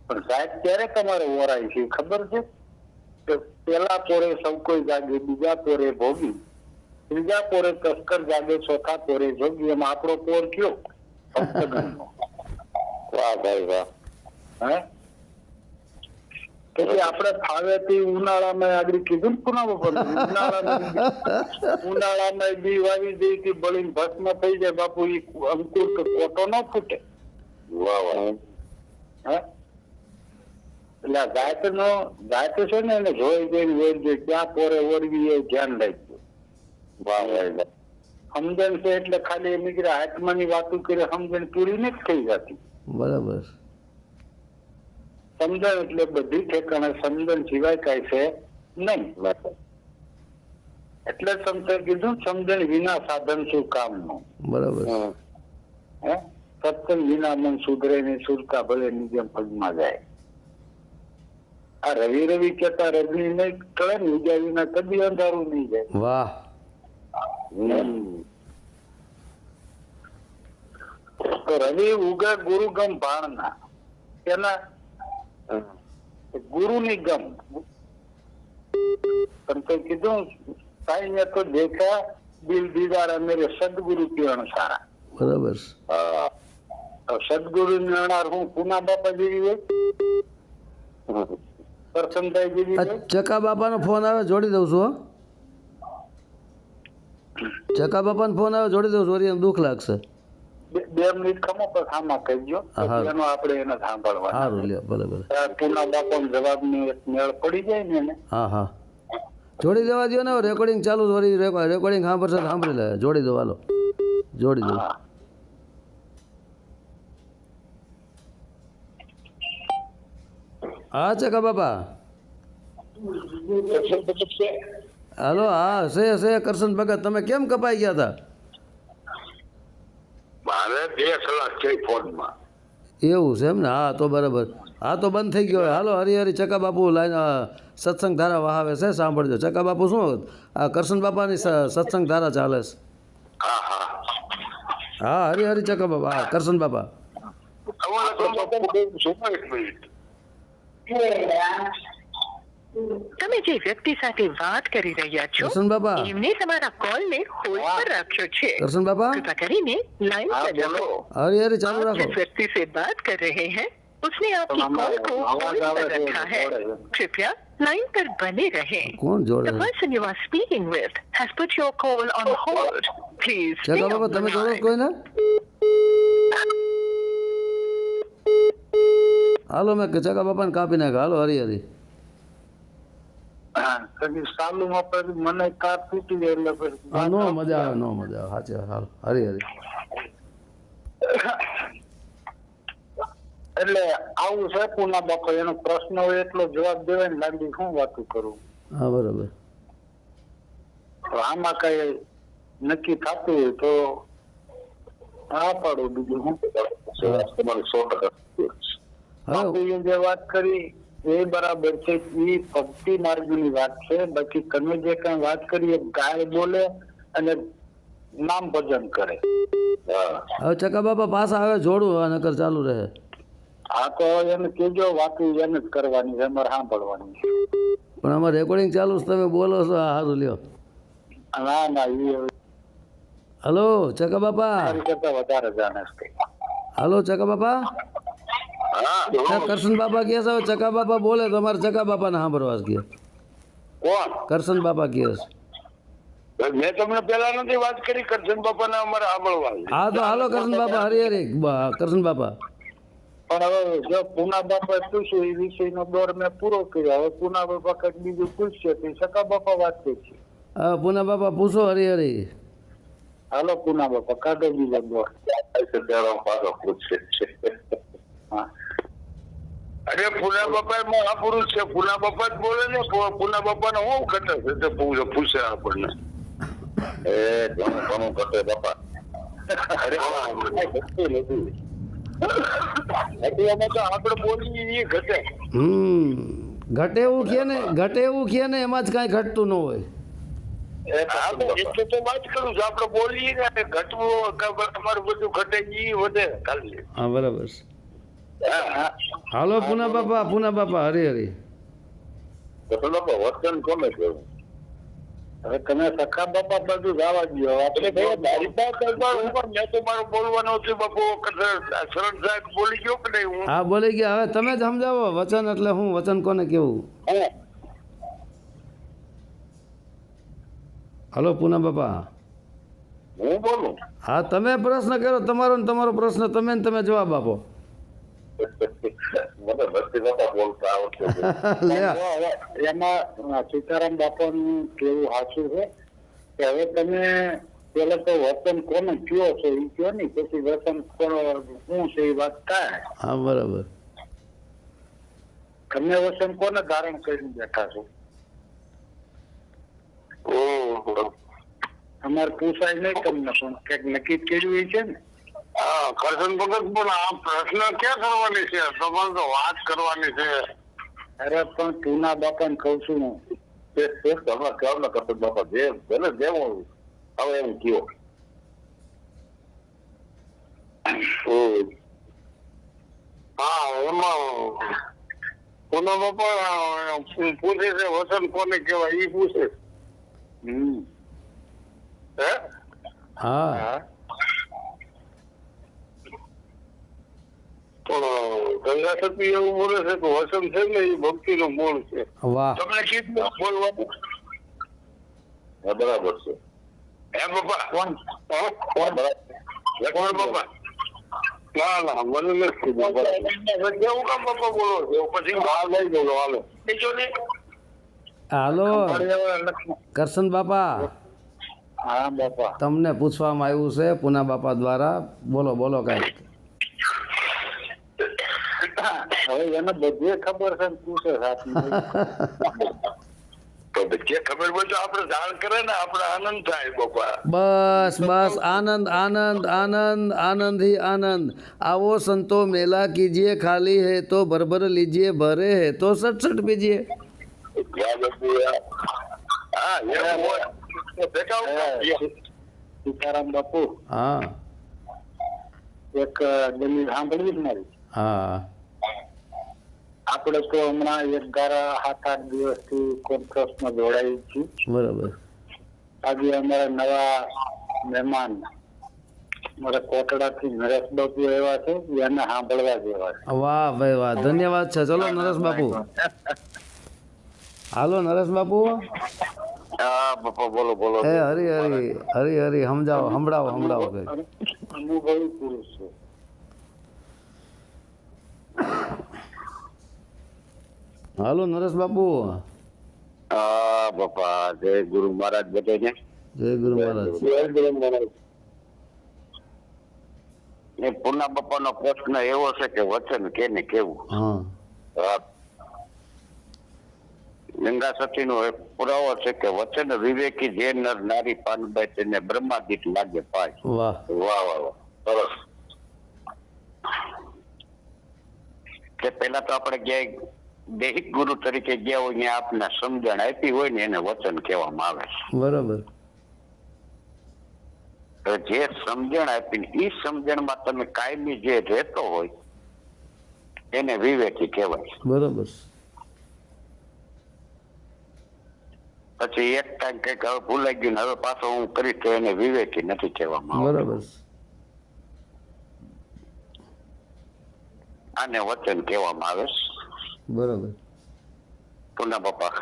[SPEAKER 1] પણ સાહેબ ક્યારે તમારે વરાય છે ખબર છે કે પેલા પોરે સૌ કોઈ જાગે, બીજા પોરે ભોગી, ત્રીજા પોરે તસ્કર જાગે, ચોથા પોરે જોગી. એમાં આપણો પોર કયો? ભક્તગણનો. વાહ ભાઈ વાહ. હે પછી આપણે ફાવેથી ઉનાળામાં આગળ કીધું ને પુના ઉનાળામાં બી વાવી દઈ થી બળીને ભસ્મ થઈ જાય બાપુ, ઈ અંકુર કે કોટો ન ફૂટે. વાહ વાહ. હે એટલે જાત છે ને એને જોઈ જોઈને વેરજો, ક્યાં પોરે ઓરવી એ ધ્યાન રાખજો. વાહ વાહ. સમજણ છે એટલે ખાલી એમ કે આત્માની વાતો કરે, સમજણ પૂરી નથી થઈ જતી.
[SPEAKER 3] બરાબર.
[SPEAKER 1] સમજણ એટલે બધી ઠેકાણે, સમજણ સિવાય કઈ છે નહીં. એટલે સમજણ કીધું, સમજણ વિના સાધન શું કામનું.
[SPEAKER 3] બરાબર.
[SPEAKER 1] હે સત્સંગ વિના મન સુધરે ને, સુરતા ભલે નિજમ પગમાં જાય. આ રવિ રવિ કેતા રજની નહીં કરે ને, ઉજા વિના કદી અંધારું નહીં જાય.
[SPEAKER 3] વાહ.
[SPEAKER 1] તો રવિ ઉગે ગુરુ ગમ ભાણના, એના ગુરુ ની ગમ. તમે કીધું સાઈ ને તો દેખા દિલ દીદાર મેરે સદગુરુ કિરણ સારા.
[SPEAKER 3] બરાબર.
[SPEAKER 1] સદગુરુ નાણાર હું પુના બાપા જેવી હોય, કરશનભાઈ જેવી હોય.
[SPEAKER 3] ચકા બાપાનો ફોન આવે, જોડી દઉં છું. ચકા બાપાનો ફોન આવે, જોડી દઉં છું. વળી દુઃખ લાગશે.
[SPEAKER 1] 2 મિનિટ ખમો પર આમાં કહીજો, એનો આપણે એને સાંભળવા.
[SPEAKER 3] સારું લ્યો. બરાબર.
[SPEAKER 1] પુના બાપા જવાબ ની મેળ પડી જાય ને એને.
[SPEAKER 3] હા હા, જોડી દેવા દો ને. રેકોર્ડિંગ ચાલુ, વળી રેકોર્ડિંગ સાંભળશે, સાંભળી લે. જોડી દો, હાલો જોડી દો. હા ચકા બાપા, હાલો. હા છે કરશન ભગત. તમે કેમ કપાઈ ગયા હતા?
[SPEAKER 1] મારે 2 કલાક છે ફોનમાં.
[SPEAKER 3] એવું છે એમ ને? હા તો બરાબર. હા તો બંધ થઈ ગયો. હાલો હરિહરિ ચકા બાપુ લાઈન સત્સંગ ધારા વહાવે છે, સાંભળજો. ચકા બાપુ શું આ કરશન બાપાની સત્સંગ ધારા ચાલે છે. હા હરિહરિ ચકા બાપા. હા કરશન બાપા.
[SPEAKER 4] તમે જે વ્યક્તિ સાથે વાત કરી રહ્યા છો
[SPEAKER 3] કરશન બાપા,
[SPEAKER 4] એમને તમારા કોલને હોલ્ડ પર રાખ્યો છે.
[SPEAKER 3] કરશન બાપા,
[SPEAKER 4] कृपा કરીને लाइन पर रखो।
[SPEAKER 3] हरी चालू
[SPEAKER 4] आप
[SPEAKER 3] रखो।
[SPEAKER 4] जिस व्यक्ति से बात कर रहे हैं उसने आपकी कॉल को होल्ड पर रखा है, कृपया लाइन पर बने रहें।
[SPEAKER 3] कौन जोड़
[SPEAKER 4] The
[SPEAKER 3] रहा है?
[SPEAKER 4] person you are speaking with has put your call on hold. Please stay
[SPEAKER 3] Chaka
[SPEAKER 4] on
[SPEAKER 3] બાપા
[SPEAKER 4] the
[SPEAKER 3] તમે જોડો
[SPEAKER 4] line.
[SPEAKER 3] કોઈ ને? હાલો મેં ચકા બાપાને કાપી નાખ્યા. હાલો હરિહરિ.
[SPEAKER 1] સાલુમાં પછી મને કાર તૂટી જાય એટલે પછી
[SPEAKER 3] નો મજા આવે, નો મજા આવે. સાચી વાત. હાલો હરિહરિ.
[SPEAKER 1] એટલે આવું છે પુના બાપા. એનો પ્રશ્ન હોય એટલો જવાબ દેવાય ને, લાંબી શું વાતું કરું.
[SPEAKER 3] હા બરાબર.
[SPEAKER 1] તો આમાં કઈ નક્કી થતું હોય તો હા પાડો, બીજું શું. તમારું 100%. બાપુએ જે વાત કરી એ બરાબર છે. એ ભક્તિ માર્ગની વાત છે. બાકી તમે જે કઈ વાત કરી એ ગાય બોલે અને નામ ભજન કરે.
[SPEAKER 3] હવે ચકા બાપા પાછા આવે, જોડું હવે નકર ચાલુ રહે.
[SPEAKER 1] આ તો એને કેજો વાતું એને જ કરવાની છે, અમારે સાંભળવાની છે.
[SPEAKER 3] પણ અમારે રેકોર્ડિંગ ચાલુ છે, તમે બોલો છો. સારું લ્યો.
[SPEAKER 1] ના ના, એ
[SPEAKER 3] હલો ચકા બાપા.
[SPEAKER 1] મારી કરતા વધારે જાણે છે.
[SPEAKER 3] હલો ચકા બાપા. કરશન બાપા કહે છે ચકા બાપા બોલે તો અમારે ચકા બાપાને સાંભળવા કહે.
[SPEAKER 1] કોણ?
[SPEAKER 3] કરશન બાપા કહે છે.
[SPEAKER 1] મેં તમને પેલા નથી વાત કરી કરશન બાપા ને અમારે સાંભળવા.
[SPEAKER 3] હા તો હાલો કરશન બાપા. હરિહરિ કરશન બાપા.
[SPEAKER 1] પણ હવે જો પુના બાપા પૂછ્યું એ વિષયનો દોર મેં પૂરો કર્યો. હવે પુના બાપા કઈક બીજું પૂછશે તો સકા બાપા વાત કરશે.
[SPEAKER 3] હા પુના બાપા પૂછો હરિહરિ.
[SPEAKER 1] હાલો પુના બાપા કાઢો બીજો દોર. અરે પુના બાપા મહાપુરુષ છે. પુના બાપા જ બોલે ને. પુના બાપા ને હું ઘટે છે પૂછે આપણને. એ ઘણું ઘટે બાપા. અરે આપડે બોલી ઘટે.
[SPEAKER 3] ઘટે એવું કે ને, ઘટે એવું કે ને, એમાં જ કાંઈ ઘટતું ન હોય.
[SPEAKER 1] હા તો એટલે તો વાત કરું છું, આપણે બોલીએ ને ઘટવું અમારું બધું ઘટે ઈ વધે ખાલી.
[SPEAKER 3] હા બરાબર છે.
[SPEAKER 1] હા
[SPEAKER 3] હાલો પૂના બાપા હરી હરી.
[SPEAKER 1] વતન કોને કેવું? હવે તમે સખા બાપા બધું જવા દો. આપણે મારી પાસે મેં તો મારું બોલવાનું હતું બાપુ. શરણ સાહેબ બોલી ગયો કે નહીં? હું
[SPEAKER 3] હા બોલી ગયા. હવે તમે જ સમજાવો વચન એટલે હું, વચન કોને કેવું? હાલો પૂના બાપા.
[SPEAKER 1] હું બોલું?
[SPEAKER 3] હા તમે પ્રશ્ન કરો, તમારો ને તમારો પ્રશ્ન તમે ને તમે જવાબ આપો.
[SPEAKER 1] મને ભક્તિ બાપા બોલતા આવડતું. એમાં સીતારામ બાપાનું કેવું સાચું છે કે હવે તમે પેલા તો વતન કોને કયો છો એ કયો નહીં, પછી વતન શું છે એ વાત થાય.
[SPEAKER 3] હા બરાબર.
[SPEAKER 1] તમે વતન કોને ધારણ કરીને બેઠા છો? અમારે પૂછાય નહીં તમને, પણ ક્યાંક નક્કી કર્યું છે ને. હા કરશન ભગત, પણ આ પ્રશ્ન ક્યાં કરવાની છે? તમારે તો વાત કરવાની છે. અરે પણ ટૂના બાપા ને કઉ છું હું, તમે કહો ને કરશન બાપા જે ભલે જેવું હવે એમ કયો. હા એમાં ટૂના બાપા પૂછે છે વસન કોને કહેવાય ઈ પૂછે. હે
[SPEAKER 3] હા
[SPEAKER 1] પણ ગંગા સતી એવું બોલે છે કે વસન છે ને એ ભક્તિ નું મૂળ છે.
[SPEAKER 3] વાહ.
[SPEAKER 1] તમને કીધું બોલવાનું. બરાબર છે. હે બાપા કોણ કોણ બાપા? ના ના મને નથી કીધું. કેવું કામ બાપા બોલો છો? પછી બહાર લઈ બોલો. હાલો બીજો ને.
[SPEAKER 3] હાલો કરશન બાપા.
[SPEAKER 1] હા બાપા.
[SPEAKER 3] તમને પૂછવામાં આવ્યું છે પૂના બાપા દ્વારા. બોલો બોલો કાંઈક.
[SPEAKER 1] હવે એને બધે ખબર છે ને પૂછે તો બધે ખબર હોય તો આપણે જાણ કરે ને, આપણે આનંદ થાય બાપા.
[SPEAKER 3] બસ બસ આનંદ આનંદ આનંદ આનંદ ही आनंद. आओ संतो मेला कीजिए, खाली है तो भर भर लीजिए, भरे है तो सट सट पीजिए.
[SPEAKER 1] સીતારામ બાપુ.
[SPEAKER 3] હા
[SPEAKER 1] એક દલીલ સાંભળવી જ મારી.
[SPEAKER 3] હા
[SPEAKER 1] આપણે તો હમણાં 7-8 દિવસથી કોન્ફરન્સમાં જોડાઈ છીએ.
[SPEAKER 3] બરાબર.
[SPEAKER 1] આજે અમારા નવા મહેમાન મારા કોટડાથી નરેશ બાપુ એવા છે, એને સાંભળવા જેવા છે.
[SPEAKER 3] વાહ ભાઈ વાહ, ધન્યવાદ છે. ચલો નરેશ બાપુ. હાલો નરેશ બાપુ.
[SPEAKER 1] હા બાપા બોલો બોલો.
[SPEAKER 3] હે હરી હરી હરી હરી સમજાવો, સંભળાવો સંભળાવો કઈ.
[SPEAKER 1] અનુભવી પુરુષ છે.
[SPEAKER 3] હાલો નરેશ બાપુ.
[SPEAKER 1] હા બાપા જય ગુરુ મહારાજ બધાને.
[SPEAKER 3] જય ગુરુ મહારાજ.
[SPEAKER 1] જય ગુરુ મહારાજ. એ પૂના બાપા નો પ્રશ્ન એવો છે કે વચન કેને કેવું?
[SPEAKER 3] હા
[SPEAKER 1] ગંગા સતી નો એક પુરાવો છે કે વચન વિવેકી જે નર નારી પાનબાઈ તેને બ્રહ્માદિત લાગે પાય.
[SPEAKER 3] વાહ
[SPEAKER 1] વાહ વાહ વાહ સરસ. કે પેલા તો આપણે ક્યાંય દૈહિક ગુરુ તરીકે ગયા હોય ત્યાં આપને સમજણ આપી હોય ને એને વચન કહેવામાં આવે છે.
[SPEAKER 3] બરાબર.
[SPEAKER 1] જે સમજણ આપી એ સમજણમાં તમે કાયમી જે રહેતો હોય એને વિવેકી કહેવાય.
[SPEAKER 3] બરાબર.
[SPEAKER 1] પછી એક ટાઈમ કઈક હવે ભૂલાઈ ગયું ને હવે પાછો હું કરીશ તો એને વિવેકી નથી કહેવામાં.
[SPEAKER 3] બરાબર.
[SPEAKER 1] આને વચન કહેવામાં આવે.
[SPEAKER 3] બરાબર.
[SPEAKER 1] પૂના બાપા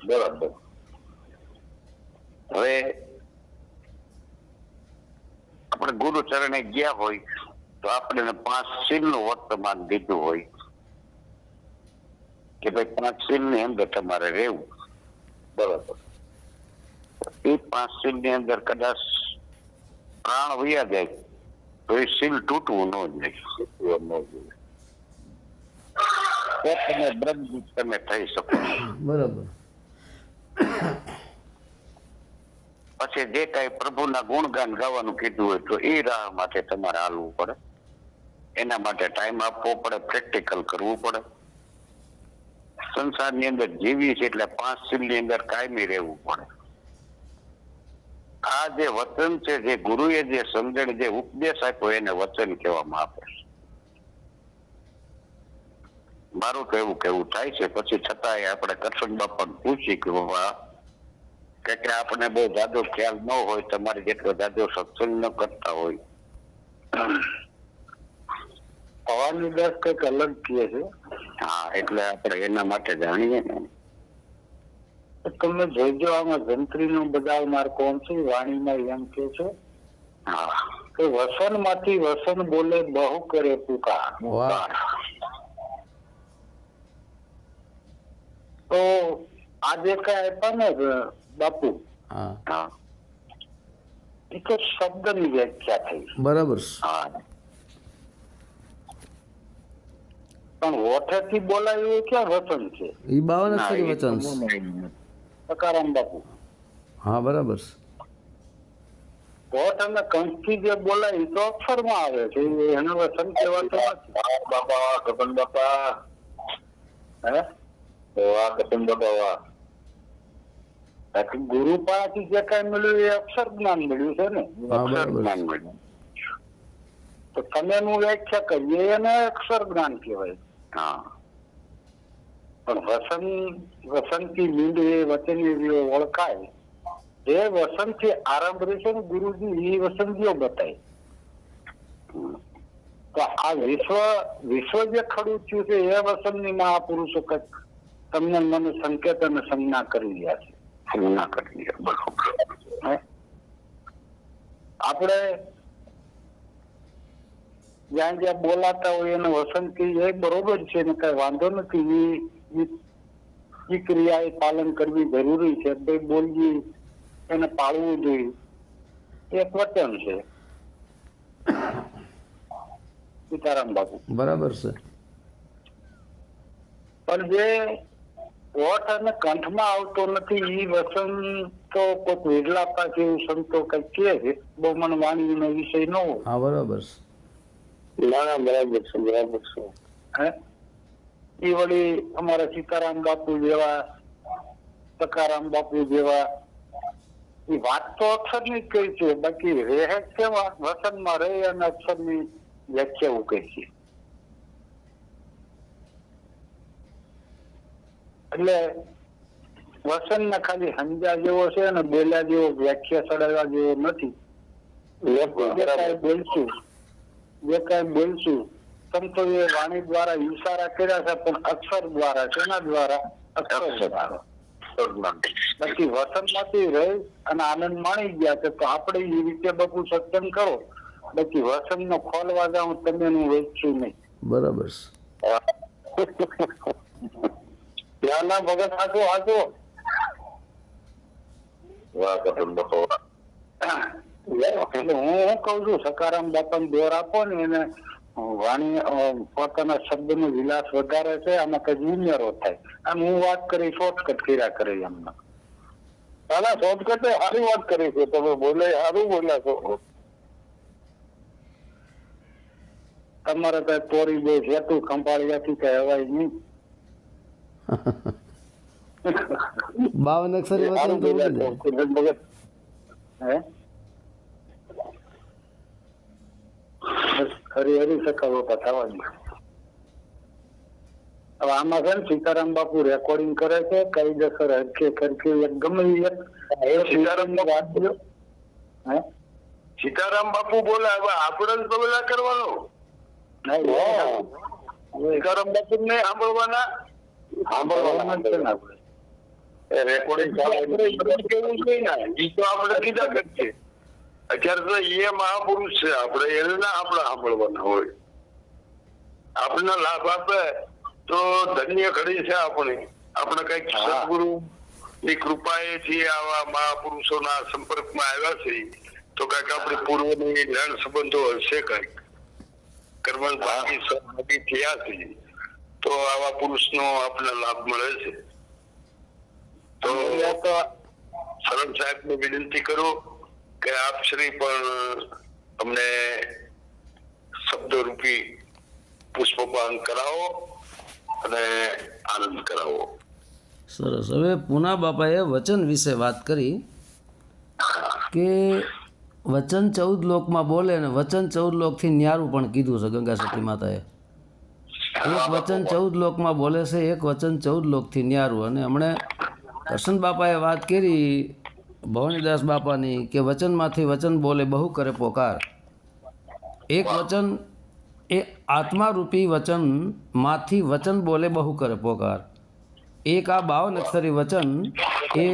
[SPEAKER 1] બરાબર. હવે આપણે ગુરુ ચરણે ગયા હોય તો આપણે 5 શીલ નું વર્તમાન દીધું હોય કે ભાઈ 5 શીલ ની અંદર તમારે રહેવું. બરાબર. એ 5 શીલ ની અંદર કદાચ પ્રાણ વયા જાય તો એ શીલ તૂટવું ન જોઈએ. તમે બ્રહ્મજીત તમે થઈ શકો.
[SPEAKER 3] બરાબર.
[SPEAKER 1] પછી જે કઈ પ્રભુના ગુણગાન ગાવાનું કીધું હોય તો એ રાહ માટે તમારે હાલવું પડે. એના માટે ટાઈમ આપવો પડે, પ્રેક્ટિકલ કરવું પડે. સંસારની અંદર જીવી છે એટલે 5 શીલ ની અંદર કાયમી રહેવું પડે.
[SPEAKER 2] આ જે વચન છે, જે ગુરુએ જે સમજણ, જે ઉપદેશ આપ્યો એને વચન કહેવામાં આવે છે. મારું તો એવું કેવું થાય છે. પછી છતાંય આપણે કરશન બાપાને પૂછી કે બાબા કે આપણે બહુ જાજો ખ્યાલ ન હોય, તમારે જેટલો જાજો સત્સંગ ન કરતા હોય.
[SPEAKER 1] ભવાની દાસ કઈક અલગ કહે છે.
[SPEAKER 2] હા, એટલે આપણે એના માટે જાણીએ ને.
[SPEAKER 1] તમે જોઈજો આમાં જંત્રી નું બજાવનાર કોણ છે, વાણીમાં એમ કે છે
[SPEAKER 2] હા,
[SPEAKER 1] કે વસન માંથી વસન બોલે બહુ કરે પુકાર.
[SPEAKER 3] વાહ.
[SPEAKER 1] તો આજે કઈ આપ્યા ને બાપુ,
[SPEAKER 3] હા,
[SPEAKER 2] હા,
[SPEAKER 1] એ તો શબ્દ ની વ્યાખ્યા થઈ.
[SPEAKER 3] બરાબર છે.
[SPEAKER 2] હા.
[SPEAKER 1] પણ હોઠેથી બોલાય એ ક્યાં વચન છે?
[SPEAKER 3] એ 52 અક્ષરી વચન છે.
[SPEAKER 1] સકારામ બાપુ,
[SPEAKER 3] હા, બરાબર છે.
[SPEAKER 1] હોઠ અને કંઠથી જે બોલાય એ તો અક્ષર માં આવે છે, એનું વચન કહેવાતું નથી. બાપા કપન બાપા, હે વાહ કપન બાપા વાહ. ગુરુ પાસેથી જે કઈ મળ્યું એ અક્ષર જ્ઞાન મળ્યું છે ને.
[SPEAKER 3] હા,
[SPEAKER 2] અક્ષર
[SPEAKER 3] બરાબર.
[SPEAKER 2] જ્ઞાન મળ્યું.
[SPEAKER 1] તો તમે નું વ્યાખ્યા કરીએ એને અક્ષર જ્ઞાન કહેવાય.
[SPEAKER 2] હા,
[SPEAKER 1] પણ વસંતથી મીંડ એ વચન ઓળખાય. એ વસંતથી આરંભ રહેશે ને ગુરુજી, એ વસંતીઓ બતાય. તો આ વિશ્વ જે ખડું થયું છે એ વસંતની મહાપુરુષો કંઈક તમને મને સંકેત અને સંજ્ઞા કરી રહ્યા છે.
[SPEAKER 2] સંજ્ઞા કરી છે. બરોબર.
[SPEAKER 1] હે? આપણે જ્યાં જ્યાં બોલાતા હોય એને વસંતી એ બરોબર છે ને કઈ વાંધો નથી. એ ક્રિયા એ પાલન કરવી જરૂરી છે. ભાઈ બોલવી એને પાળવું જોઈએ, એક વચન છે. સીતારામ બાપુ,
[SPEAKER 3] બરાબર છે.
[SPEAKER 1] પણ જે હોઠ અને કંઠમાં આવતો નથી એ વચન તો કોઈક વિરલા પાસે એવું સંતો કઈ કહે છે. બહુ મને વાણીનો વિષય ન હોય.
[SPEAKER 3] હા, બરાબર છે.
[SPEAKER 1] ના ના, બરાબર છે, બરાબર છે. હે, એ વળી અમારા સીતારામ બાપુ જેવા, સકારામ બાપુ જેવા એ વાત તો અક્ષર ની જ કહી છે, બાકી રહે કેવા વસનમાં રહે અને અક્ષર ની વ્યાખ્યાઓ કહી છે. એટલે વસન ને ખાલી સમજા જેવો છે અને બોલ્યા જેવો, વ્યાખ્યા ચડાવવા જેવો નથી. જે કઈ બોલશું સંતોએ વાણી દ્વારા ઈશારા કર્યા છે, પણ અક્ષર દ્વારા, શેના દ્વારા? અક્ષર દ્વારા. બાકી વસન માંથી રહી અને આનંદ માણી ગયા છે. તો આપણે એ રીતે બધું સત્સંગ કરો. બાકી વસન નો ખોલવા જાઉં તમે હું વેચશું નહીં.
[SPEAKER 3] બરાબર છે.
[SPEAKER 1] ત્યાંના ભગત હાથો હાથો વાહ કપન બાપા. એટલે હું કઉ છું સકારામ બાપાને દોર આપો ને એને વાણી પોતાના શબ્દ નો વિલાસ વધારે છે. આમાં કઈ ઉમેરો થાય. આમ હું વાત કરી શોર્ટકટ કર્યા કરે એમને. ના શોર્ટકટ સારી વાત કરી છે તમે, બોલે સારું બોલ્યા છો. તમારે કઈ પોરી બે સેતું ખંભાળિયાથી કઈ હવાય નહીં.
[SPEAKER 3] 52 અક્ષરી વચન તો ઉડી જાય.
[SPEAKER 1] હે હરી હરી સકાવો થવા દે. હવે આમાં છે ને સીતારામ બાપુ રેકોર્ડિંગ કરે છે, કાયદેસર હરખે ખરખે ગમે સીતારામ વાત કર્યો. હે સીતારામ બાપુ બોલે, હવે આપણે જ બોલા કરવાનો. સીતારામ બાપુ ને સાંભળવાના છે ને આપણે રેકોર્ડિંગ કેવું છે ને એ તો આપણે કીધા કરશે. અત્યારે તો એ મહાપુરુષ છે, આપણે એને ના આપણે સાંભળવાના હોય. આપણને લાભ આપે તો ધન્ય ઘડી છે આપણી. આપણે કઈક સદગુરુ ની કૃપાએથી આવા મહાપુરુષોના સંપર્કમાં આવ્યા છે તો કઈક આપણી પૂર્વની જ્ઞાન સંબંધો હશે, કઈક કર્મભાગી સહભાગી થયા છે તો આવા પુરુષનો આપણને લાભ મળે છે. તો શરણ સાહેબ ને વિનંતી કરું કે આપ શ્રી પણ અમને શબ્દરૂપી પુષ્પપાન કરાવો અને આનંદ કરાવો.
[SPEAKER 3] સરસ. હવે પૂના બાપાએ વચન વિશે વાત કરી કે કે વચન 14 લોકમાં બોલે ને વચન 14 લોકથી ન્યારું પણ કીધું છે ગંગા સતી માતાએ. એક વચન 14 લોકમાં બોલે છે, એક વચન 14 લોકથી ન્યારું. અને હમણે કરશન બાપાએ વાત કરી ભવાનીદાસ બાપાની કે વચનમાંથી વચન બોલે બહુ કરે પોકાર. એક વચન એ આત્મારૂપી વચનમાંથી વચન બોલે બહુ કરે પોકાર. એક આ 52 અક્ષરી વચન એ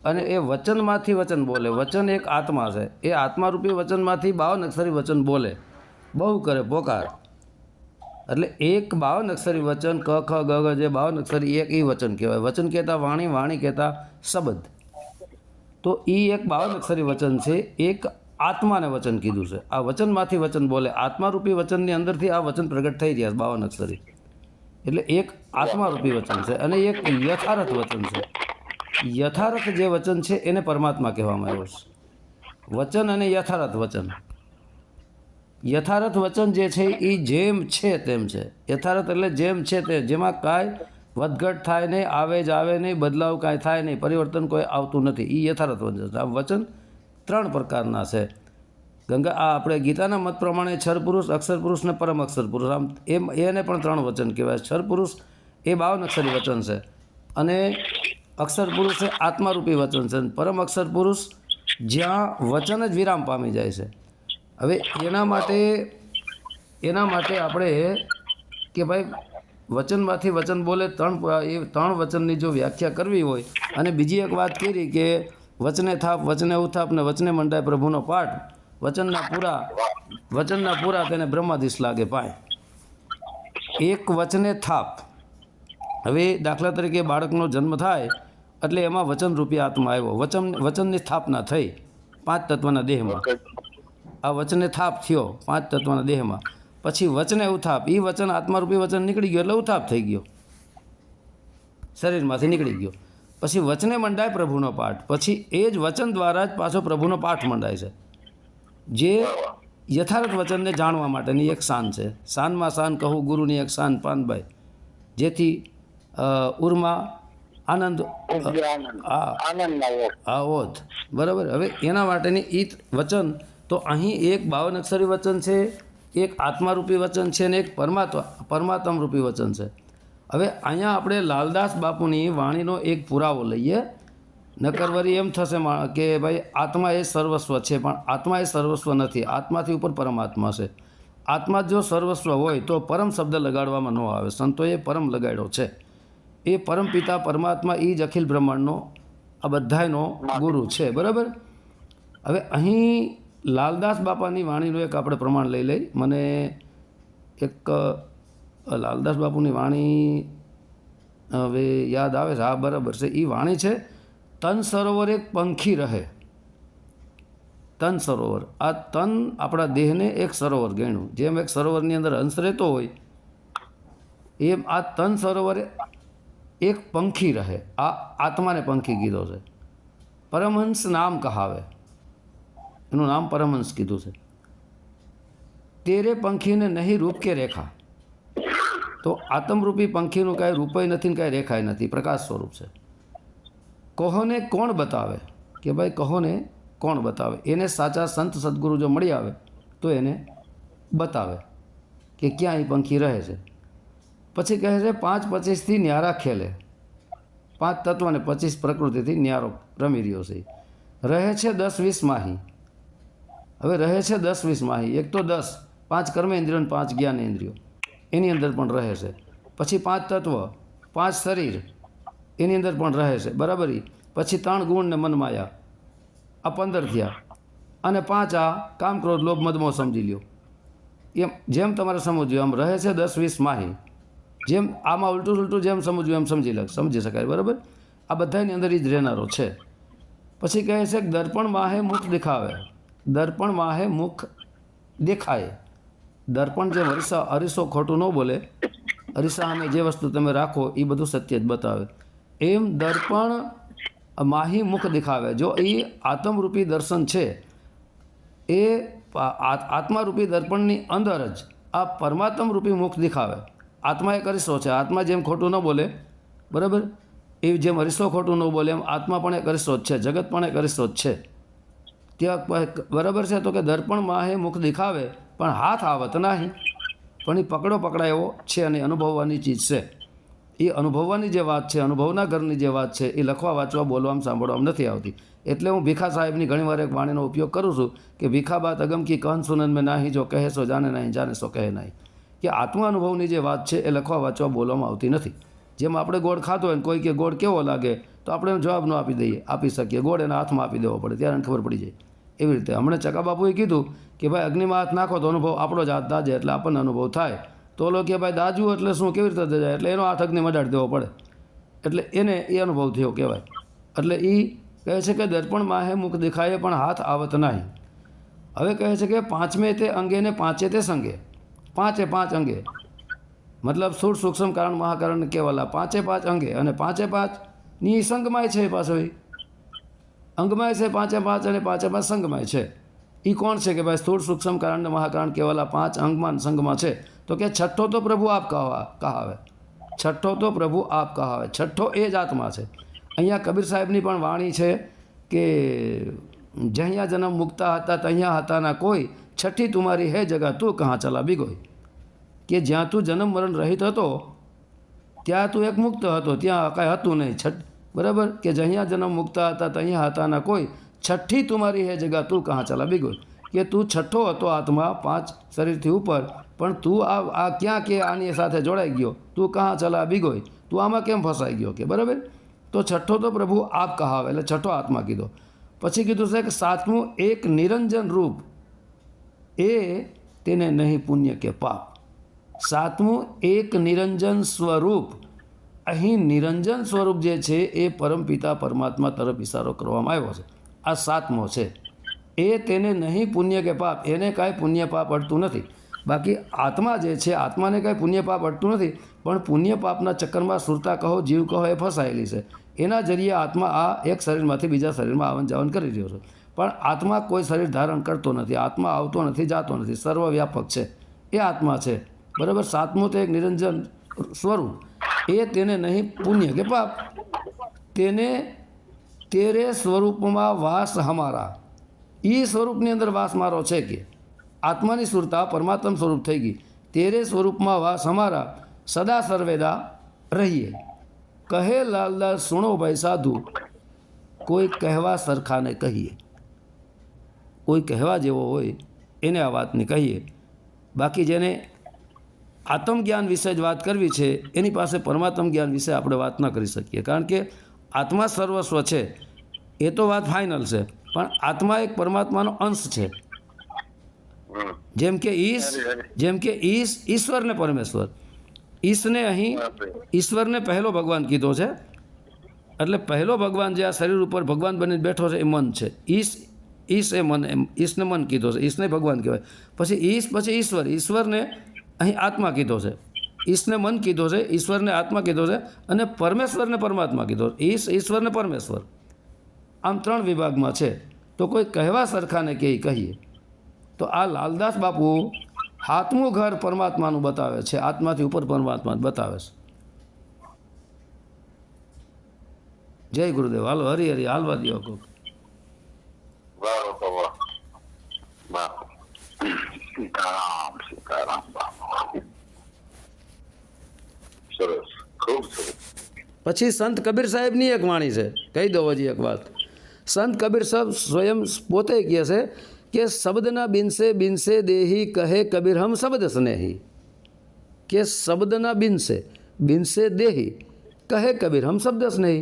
[SPEAKER 3] અને એ વચનમાંથી વચન બોલે. વચન એક આત્મા છે, એ આત્મારૂપી વચનમાંથી 52 અક્ષરી વચન બોલે બહુ કરે પોકાર. એટલે એક 52 અક્ષરી વચન ક ખ ગ ગ જે 52 અક્ષરી એક એ વચન કહેવાય. વચન કહેતા વાણી, વાણી કહેતા શબ્દ. તો એ એક 52 અક્ષરી વચન છે. એક આત્માને વચન કીધું છે. આ વચનમાંથી વચન બોલે, આત્મારૂપી વચનની અંદરથી આ વચન પ્રગટ થઈ રહ્યા 52 અક્ષરી. એટલે એક આત્મારૂપી વચન છે અને એક યથાર્થ વચન છે. યથાર્થ જે વચન છે એને પરમાત્મા કહેવામાં આવ્યો છે. વચન અને યથાર્થ વચન. યથાર્થ વચન જે છે એ જેમ છે તેમ છે. યથાર્થ એટલે જેમ છે તે, જેમાં કાંઈ વધઘટ થાય નહીં, આવે જ આવે નહીં, બદલાવ કાંઈ થાય નહીં, પરિવર્તન કોઈ આવતું નથી. એ યથાર્થ વચન છે. આ વચન 3 પ્રકારના છે. ગંગા આ આપણે ગીતાના મત પ્રમાણે ક્ષર પુરુષ, અક્ષર પુરુષ ને પરમ અક્ષર પુરુષ, આમ એને પણ 3 વચન કહેવાય. ક્ષર પુરુષ એ 52 અક્ષરી વચન છે અને અક્ષર પુરુષ એ આત્મારૂપી વચન છે. પરમ અક્ષર પુરુષ જ્યાં વચન જ વિરામ પામી જાય છે. હવે એના માટે આપણે કે ભાઈ વચનમાંથી વચન બોલે 3 વચનની જો વ્યાખ્યા કરવી હોય. અને બીજી એક વાત કરી કે વચને થાપ, વચને ઉથાપ ને વચને મંડાય પ્રભુનો પાઠ. વચનના પૂરા તેને બ્રહ્માધીશ લાગે પાય. એક વચને થાપ. હવે દાખલા તરીકે બાળકનો જન્મ થાય એટલે એમાં વચનરૂપી આત્મા આવ્યો, વચનની સ્થાપના થઈ 5 તત્વના દેહમાં. આ વચને થાપ થયો 5 તત્વના દેહમાં. પછી વચને ઉથાપ, એ વચન આત્મારૂપી વચન નીકળી ગયો એટલે ઉથાપ થઈ ગયો, શરીરમાંથી નીકળી ગયો. પછી વચને મંડાય પ્રભુનો પાઠ. પછી એ જ વચન દ્વારા જ પાછો પ્રભુનો પાઠ મંડાય છે, જે યથાર્થ વચનને જાણવા માટેની એક શાન છે. શાનમાં શાન કહું ગુરુની એક શાન પાનભાઈ, જેથી ઉર્મા આનંદ ઓત બરાબર. હવે એના માટેની ઈ વચન તો અહીં એક 52 અક્ષરી વચન છે, એક આત્મારૂપી વચન છે અને એક પરમાત્મરૂપી વચન છે. હવે અહીંયા આપણે લાલદાસ બાપુની વાણીનો એક પુરાવો લઈએ. નકર વળી એમ થશે કે ભાઈ આત્મા એ સર્વસ્વ છે, પણ આત્મા એ સર્વસ્વ નથી. આત્માથી ઉપર પરમાત્મા છે. આત્મા જો સર્વસ્વ હોય તો પરમ શબ્દ લગાડવામાં ન આવે. સંતોએ પરમ લગાડ્યો છે. એ પરમ પિતા પરમાત્મા એ જ અખિલ બ્રહ્માંડનો આ બધાયનો ગુરુ છે, બરાબર. હવે અહીં લાલદાસ બાપાની વાણીનું એક આપણે પ્રમાણ લઈ લઈ. મને એક લાલદાસ બાપુની વાણી હવે યાદ આવે છે. હા બરાબર છે, એ વાણી છે તન સરોવર એક પંખી રહે. તન સરોવર, આ તન આપણા દેહને એક સરોવર ગણ્યું. જેમ એક સરોવરની અંદર હંસ રહેતો હોય એમ આ તન સરોવરે એક પંખી રહે. આ આત્માને પંખી કીધો છે. પરમહંસ નામ કહાવે, એનું નામ પરમહંસ કીધું છે. તેરે પંખીને નહીં રૂપ કે રેખા. તો આત્મરૂપી પંખીનું કાંઈ રૂપય નથી ને કાંઈ રેખાય નથી, પ્રકાશ સ્વરૂપ છે. કહોને કોણ બતાવે, કે ભાઈ કહોને કોણ બતાવે. એને સાચા સંત સદગુરુ જો મળી આવે તો એને બતાવે કે ક્યાં એ પંખી રહે છે. પછી કહે છે 5-25થી ન્યારા ખેલે. 5 તત્વ અને 25 પ્રકૃતિથી ન્યારો રમી રહ્યો છે. રહે છે 10-20 માહી. હવે રહે છે 10-20 માહી. એક તો 10, 5 કર્મેન્દ્રિયો 5 જ્ઞાનેન્દ્રિયો એની અંદર પણ રહે છે. પછી 5 તત્વ, 5 શરીર એની અંદર પણ રહે છે, બરાબર. પછી 3 ગુણ ને મનમાયા, આ 15 થયા. અને 5 આ કામ, ક્રોધ, લોભ, મદમોહ સમજી લ્યો. એમ જેમ તમારે સમજ્યું એમ રહે છે 10-20 માહી. જેમ આમાં ઉલટું જેમ સમજવું એમ સમજી શકાય, બરાબર. આ બધાની અંદર જ રહેનારો છે. પછી કહે છે કે દર્પણ માહે મુખ દેખાવે. દર્પણ માહે મુખ દેખાય. દર્પણ જેમ અરીસો ખોટું ન બોલે, અરીસા સામે જે વસ્તુ તમે રાખો એ બધું સત્ય જ બતાવે, એમ દર્પણ માહી મુખ દેખાવે. જો એ આત્મરૂપી દર્શન છે એ આત્મારૂપી દર્પણની અંદર જ આ પરમાત્મરૂપી મુખ દેખાવે. આત્મા એક અરીસો છે. આત્મા જેમ ખોટું ન બોલે, બરાબર, એ જેમ અરીસો ખોટું ન બોલે એમ આત્મા પણ એક અરીસો જ છે, જગત પણ એક અરીસો જ છે. ત્યાં બરાબર છે. તો કે દર્પણ માહે મુખ દેખાવે પણ હાથ આવત નહીં, પણ એ પકડો પકડાય એવો છે અને અનુભવવાની ચીજ છે. એ અનુભવવાની જે વાત છે, અનુભવના ઘરની જે વાત છે, એ લખવા વાંચવા બોલવામાં સાંભળવામાં નથી આવતી. એટલે હું ભીખા સાહેબની ઘણીવાર એક વાણીનો ઉપયોગ કરું છું કે ભીખા બાત અગમ કી કહન સુનન મેં નાહી, જો કહે સો જાને નહીં, જાને સો કહે નહીં. કે આત્મા અનુભવની જે વાત છે એ લખવા વાંચવા બોલવામાં આવતી નથી. જેમ આપણે ગોળ ખાતો હોય ને કોઈ કે ગોળ કેવો લાગે તો આપણે જવાબ ન આપી શકીએ, ગોળ એના હાથમાં આપી દેવો પડે, ત્યારે એને ખબર પડી જાય. એવી રીતે હમણાં ચકા બાપુએ કીધું કે ભાઈ અગ્નિમાં હાથ નાખો તો અનુભવ આપણો જ હાથ દાજે એટલે આપણને અનુભવ થાય. તો ઓલો કે ભાઈ દાજવું એટલે શું, કેવી રીતે જાય, એટલે એનો હાથ અગ્નિમાં દાડી દેવો પડે, એટલે એને એ અનુભવ થયો કહેવાય. એટલે એ કહે છે કે દર્પણ માહે મુખ દેખાય પણ હાથ આવત નહીં. હવે કહે છે કે પાંચમે તે અંગે ને પાંચે તે સંગે, પાંચે પાંચ અંગે મતલબ સ્થૂળ સૂક્ષ્મ કારણ મહાકારણ કેવાલા પાંચે પાંચ અંગે, અને પાંચે પાંચની સંગમાય છે, પાછો અંગમાય છે પાંચે પાંચ, અને પાંચે પાંચ સંગમાય છે. એ કોણ છે કે ભાઈ સ્થૂળ સૂક્ષ્મ કારણ મહાકારણ કેવાલા પાંચ અંગમાં સંગમાં છે. તો કે છઠ્ઠો તો પ્રભુ આપ કહાવે, છઠ્ઠો તો પ્રભુ આપ કહાવે, છઠ્ઠો એ જ આત્મા છે. અહીંયા કબીર સાહેબની પણ વાણી છે કે જહિયા જન્મ મુકતા હતા તહિયા હતા ના કોઈ, છઠ્ઠી તુમારી હે જગા તું કहाँ ચલા બિગોઈ. કે જ્યાં તું જન્મ મરણ રહિત હતો ત્યાં તું એક મુક્ત હતો, ત્યાં કાંઈ હતું નહીં. બરાબર કે જહિયા જન્મ મુકતા હતા તહિયા હતા ના કોઈ, છઠ્ઠી તુમારી હે જગા તું કहाँ ચલા બિગોઈ. કે તું છઠ્ઠો હતો આત્મા પાંચ શરીરથી ઉપર, પણ તું આ ક્યાં કે આની સાથે જોડાઈ ગયો, તું કहाँ ચલા બિગોઈ, તું આમાં કેમ ફસાઈ ગયો કે. બરાબર, તો છઠ્ઠો તો પ્રભુ આપ કહાવે એટલે છઠ્ઠો આત્મા કીધો. પછી કીધું છે કે સાતમું એક નિરંજન રૂપ, એ તેને નહીં પુણ્ય કે પાપ. સાતમું એક નિરંજન સ્વરૂપ, અહીં નિરંજન સ્વરૂપ જે છે એ પરમપિતા પરમાત્મા તરફ ઇશારો કરવામાં આવ્યો છે. આ સાતમો છે, એ તેને નહીં પુણ્ય કે પાપ, એને કાંઈ પુણ્ય પાપ અડતું નથી. બાકી આત્મા જે છે, આત્માને કાંઈ પુણ્ય પાપ અડતું નથી, પણ પુણ્ય પાપના ચક્કરમાં સુરતા કહો જીવ કહો એ ફસાયેલી છે. એના જરીએ આત્મા આ એક શરીરમાંથી બીજા શરીરમાં આવન જાવન કરી રહ્યો છે. પણ આત્મા કોઈ શરીર ધારણ કરતો નથી, આત્મા આવતો નથી જાતો નથી, સર્વવ્યાપક છે, એ આત્મા છે. બરાબર, સાતમું તો એક નિરંજન સ્વરૂપ, એ તેને નહીં પુણ્ય કે પાપ, તેને તેરે સ્વરૂપમાં વાસ હમારા, એ સ્વરૂપની અંદર વાસ મારો છે. કે આત્માની સુરતા પરમાત્મ સ્વરૂપ થઈ ગઈ. તેરે સ્વરૂપમાં વાસ હમારા સદા સર્વેદા રહીએ. કહે લાલદાસ સુણો ભાઈ સાધુ, કોઈ કહેવા સરખાને કહીએ. કોઈ કહેવા જેવો હોય એને આ વાતને કહીએ. બાકી જેને આત્મજ્ઞાન વિશે જ વાત કરવી છે એની પાસે પરમાત્મ જ્ઞાન વિશે આપણે વાત ન કરી શકીએ, કારણ કે આત્મા સર્વસ્વ છે એ તો વાત ફાઇનલ છે, પણ આત્મા એક પરમાત્માનો અંશ છે. જેમ કે ઈશ્વર ને પરમેશ્વર, ઈશને અહીં ઈશ્વરને પહેલો ભગવાન કીધો છે. એટલે પહેલો ભગવાન જે આ શરીર ઉપર ભગવાન બનીને બેઠો છે એ મન છે. ઈશ એ મન, ઈશને મન કીધો છે, ઈશને ભગવાન કહેવાય. પછી ઈશ્વર, ઈશ્વરને અહીં આત્મા કીધો છે, ઈશને મન કીધો છે, ઈશ્વરને આત્મા કીધો છે, અને પરમેશ્વરને પરમાત્મા કીધો છે. ઈશ્વરને પરમેશ્વર, આમ ત્રણ વિભાગમાં છે. તો કોઈ કહેવા સરખાને કહીએ તો આ લાલદાસ બાપુ હાથમું ઘર પરમાત્માનું બતાવે છે, આત્માથી ઉપર પરમાત્મા બતાવે છે. જય ગુરુદેવ. હાલો હરી હરી હાલવા દો.
[SPEAKER 1] સીતારામ સીતારામ બાપુ, સરસ, ખૂબ સરસ.
[SPEAKER 3] પછી સંત કબીર સાહેબની એક વાણી છે, કહી દો હજી એક વાત. સંત કબીર સાહેબ સ્વયં પોતે કહે છે કે શબ્દના બિનસે બિનસે દેહી કહે કબીર હમ શબ્દ સ્નેહી. કે શબ્દના બિનસે દેહી કહે કબીર હમ શબ્દ સ્નેહી.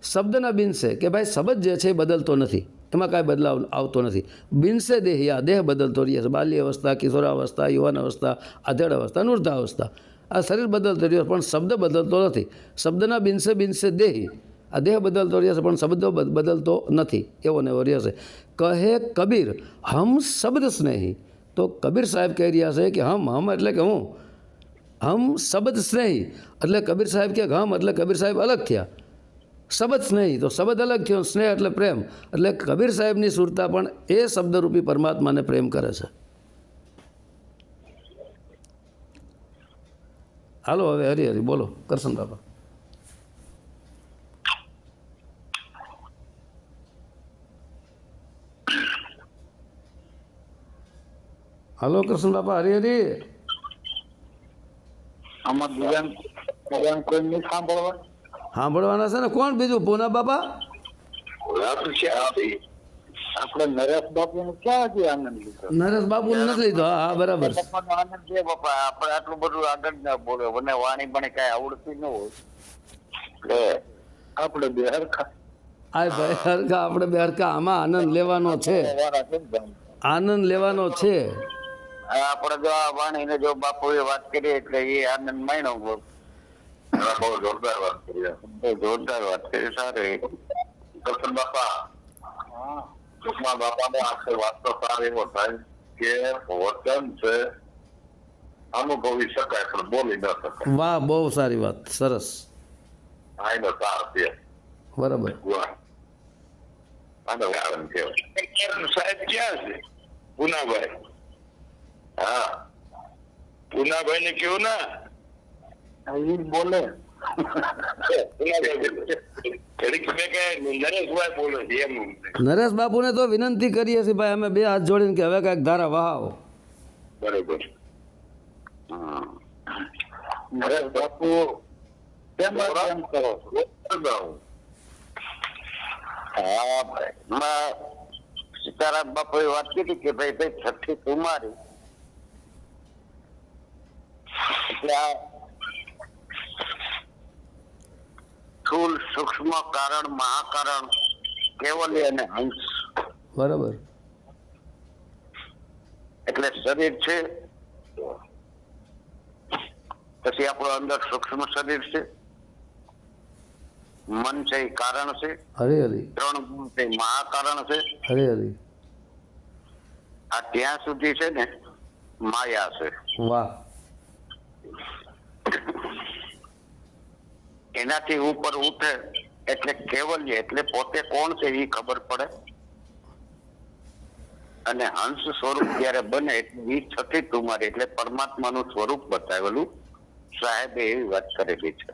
[SPEAKER 3] શબ્દના બિનસે કે ભાઈ શબ્દ જે છે એ બદલતો નથી, એમાં કાંઈ બદલાવ આવતો નથી. બિનસે દેહી, આ દેહ બદલતો રહે છે, બાલ્ય અવસ્થા, કિશોરાવસ્થા, યુવાન અવસ્થા, આધેડ અવસ્થા, વૃદ્ધાવસ્થા, આ શરીર બદલતો રહ્યો પણ શબ્દ બદલતો નથી. શબ્દના બિનસે દેહી, આ દેહ બદલતો રહે છે પણ શબ્દ બદલતો નથી, એવો ને એવો રહે છે. કહે કબીર હમ શબ્દ સ્નેહી. તો કબીર સાહેબ કહી રહ્યા છે કે હમ એટલે કે હું, હમ શબ્દ સ્નેહી એટલે કબીર સાહેબ કે હમ એટલે કબીર સાહેબ અલગ થયા. શબ્દ સ્નેહી તો શબ્દ અલગ થયો, સ્નેહ એટલે પ્રેમ, એટલે કબીર સાહેબની સુરતા પણ એ શબ્દરૂપી પરમાત્માને પ્રેમ કરે છે. હાલો હવે હરી હરી બોલો કરશન બાબા. હલો કૃષ્ણ બાપા, હરી હરી.
[SPEAKER 1] આમાં બીજા કોઈ નહીં સાંભળવા.
[SPEAKER 3] સાંભળવાના છે ને, કોણ બીજું? પૂના બાપા.
[SPEAKER 1] આપણે નરેશ બાપુ નું ક્યાં હજી આનંદ લીધો?
[SPEAKER 3] નરેશ બાપુ નથી લીધો. હા બરાબર.
[SPEAKER 2] આનંદ છે બાપા, આપણે આટલું બધું આગળ ના બોલે, મને વાણી પણ કઈ આવડતી ન હોય.
[SPEAKER 1] આપણે બે હરખા.
[SPEAKER 3] આ ભાઈ હરખા, આપણે બે હરખા. આમાં આનંદ લેવાનો છે, આનંદ લેવાનો છે.
[SPEAKER 2] આપણે જો આ વાણી ને જો બાપુ એ વાત કરી એટલે એ આનંદ માણ્યો. બહુ જોરદાર વાત કરી, બહુ જોરદાર વાત કરી. સારી દર્શન બાપા. ટૂંકમાં બાપાને આખી વાત તો સારી એવો થાય કે વચન છે અનુભવી શકાય પણ બોલી ન શકાય.
[SPEAKER 3] વાહ, બહુ સારી વાત, સરસ.
[SPEAKER 2] હા એનો સાર છે.
[SPEAKER 3] બરાબર.
[SPEAKER 1] સાહેબ ક્યાં છે? પૂનાભાઈ. હા, પૂનાભાઈ ને કેવું ના
[SPEAKER 2] બોલે
[SPEAKER 1] નરેશભાઈ બોલે છે એમ.
[SPEAKER 3] નરેશ બાપુને તો વિનંતી કરીએ છીએ ભાઈ, અમે બે હાથ જોડીને કે હવે કાંઈક ધારા વહાવો.
[SPEAKER 1] બરોબર.
[SPEAKER 2] નરેશ બાપુ કેમ કરો છો? હા ભાઈ, સીતારામ બાપુ એ વાત કરી કે ભાઈ છઠ્ઠી કુમારી એટલે આ સ્થૂલ સૂક્ષ્મ કારણ મહાકારણ કેવલ્ય અને હંસ.
[SPEAKER 3] બરાબર.
[SPEAKER 2] એટલે શરીર છે, પછી આપણું અંદર સૂક્ષ્મ શરીર છે, મન છે એ કારણ છે,
[SPEAKER 3] હરી હરી.
[SPEAKER 2] 3 ગુણ છે મહાકારણ છે,
[SPEAKER 3] હરી હરી.
[SPEAKER 2] આ ત્યાં સુધી છે ને માયા છે.
[SPEAKER 3] વાહ.
[SPEAKER 2] એનાથી ઉપર ઉઠે એટલે કેવલ્ય, એટલે પોતે કોણ છે એ ખબર પડે. અને હંસ સ્વરૂપ જયારે બને એટલે એ છઠ્ઠી કુમારી એટલે પરમાત્માનું સ્વરૂપ બતાવેલું સાહેબે એવી વાત કરેલી છે.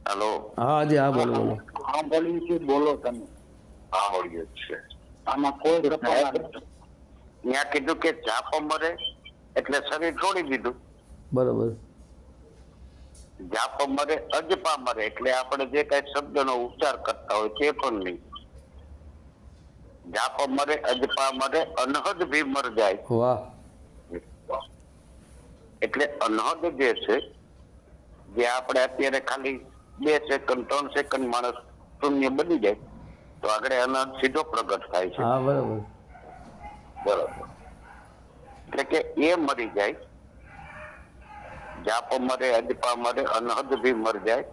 [SPEAKER 2] હેલો.
[SPEAKER 3] હા જી, હા બોલો બોલો.
[SPEAKER 2] સાંભળ્યું છે, બોલો તમે. સાંભળ્યું છે. આમાં કોઈ ત્યાં કીધું કે જાપ મરે એટલે શરીર છોડી દીધું.
[SPEAKER 3] બરાબર.
[SPEAKER 2] જાપ મરે અજપા મરે એટલે આપણે જે કઈ શબ્દનો ઉચ્ચાર કરતા હોય તે પણ નહીં. જાપ મરે અજપા મરે અનહદ ભી મર જાય.
[SPEAKER 3] વાહ.
[SPEAKER 2] એટલે અનહદ જે છે, જે આપણે અત્યારે ખાલી 2 સેકન્ડ 3 સેકન્ડ માણસ શૂન્ય બની જાય તો આગળ અનહદ સીધો પ્રગટ થાય છે.
[SPEAKER 3] હા બરાબર.
[SPEAKER 2] બરાબર. એટલે કે એ મરી જાય, જાપ મરે અજપા મરે અનહદ ભી મર જાય.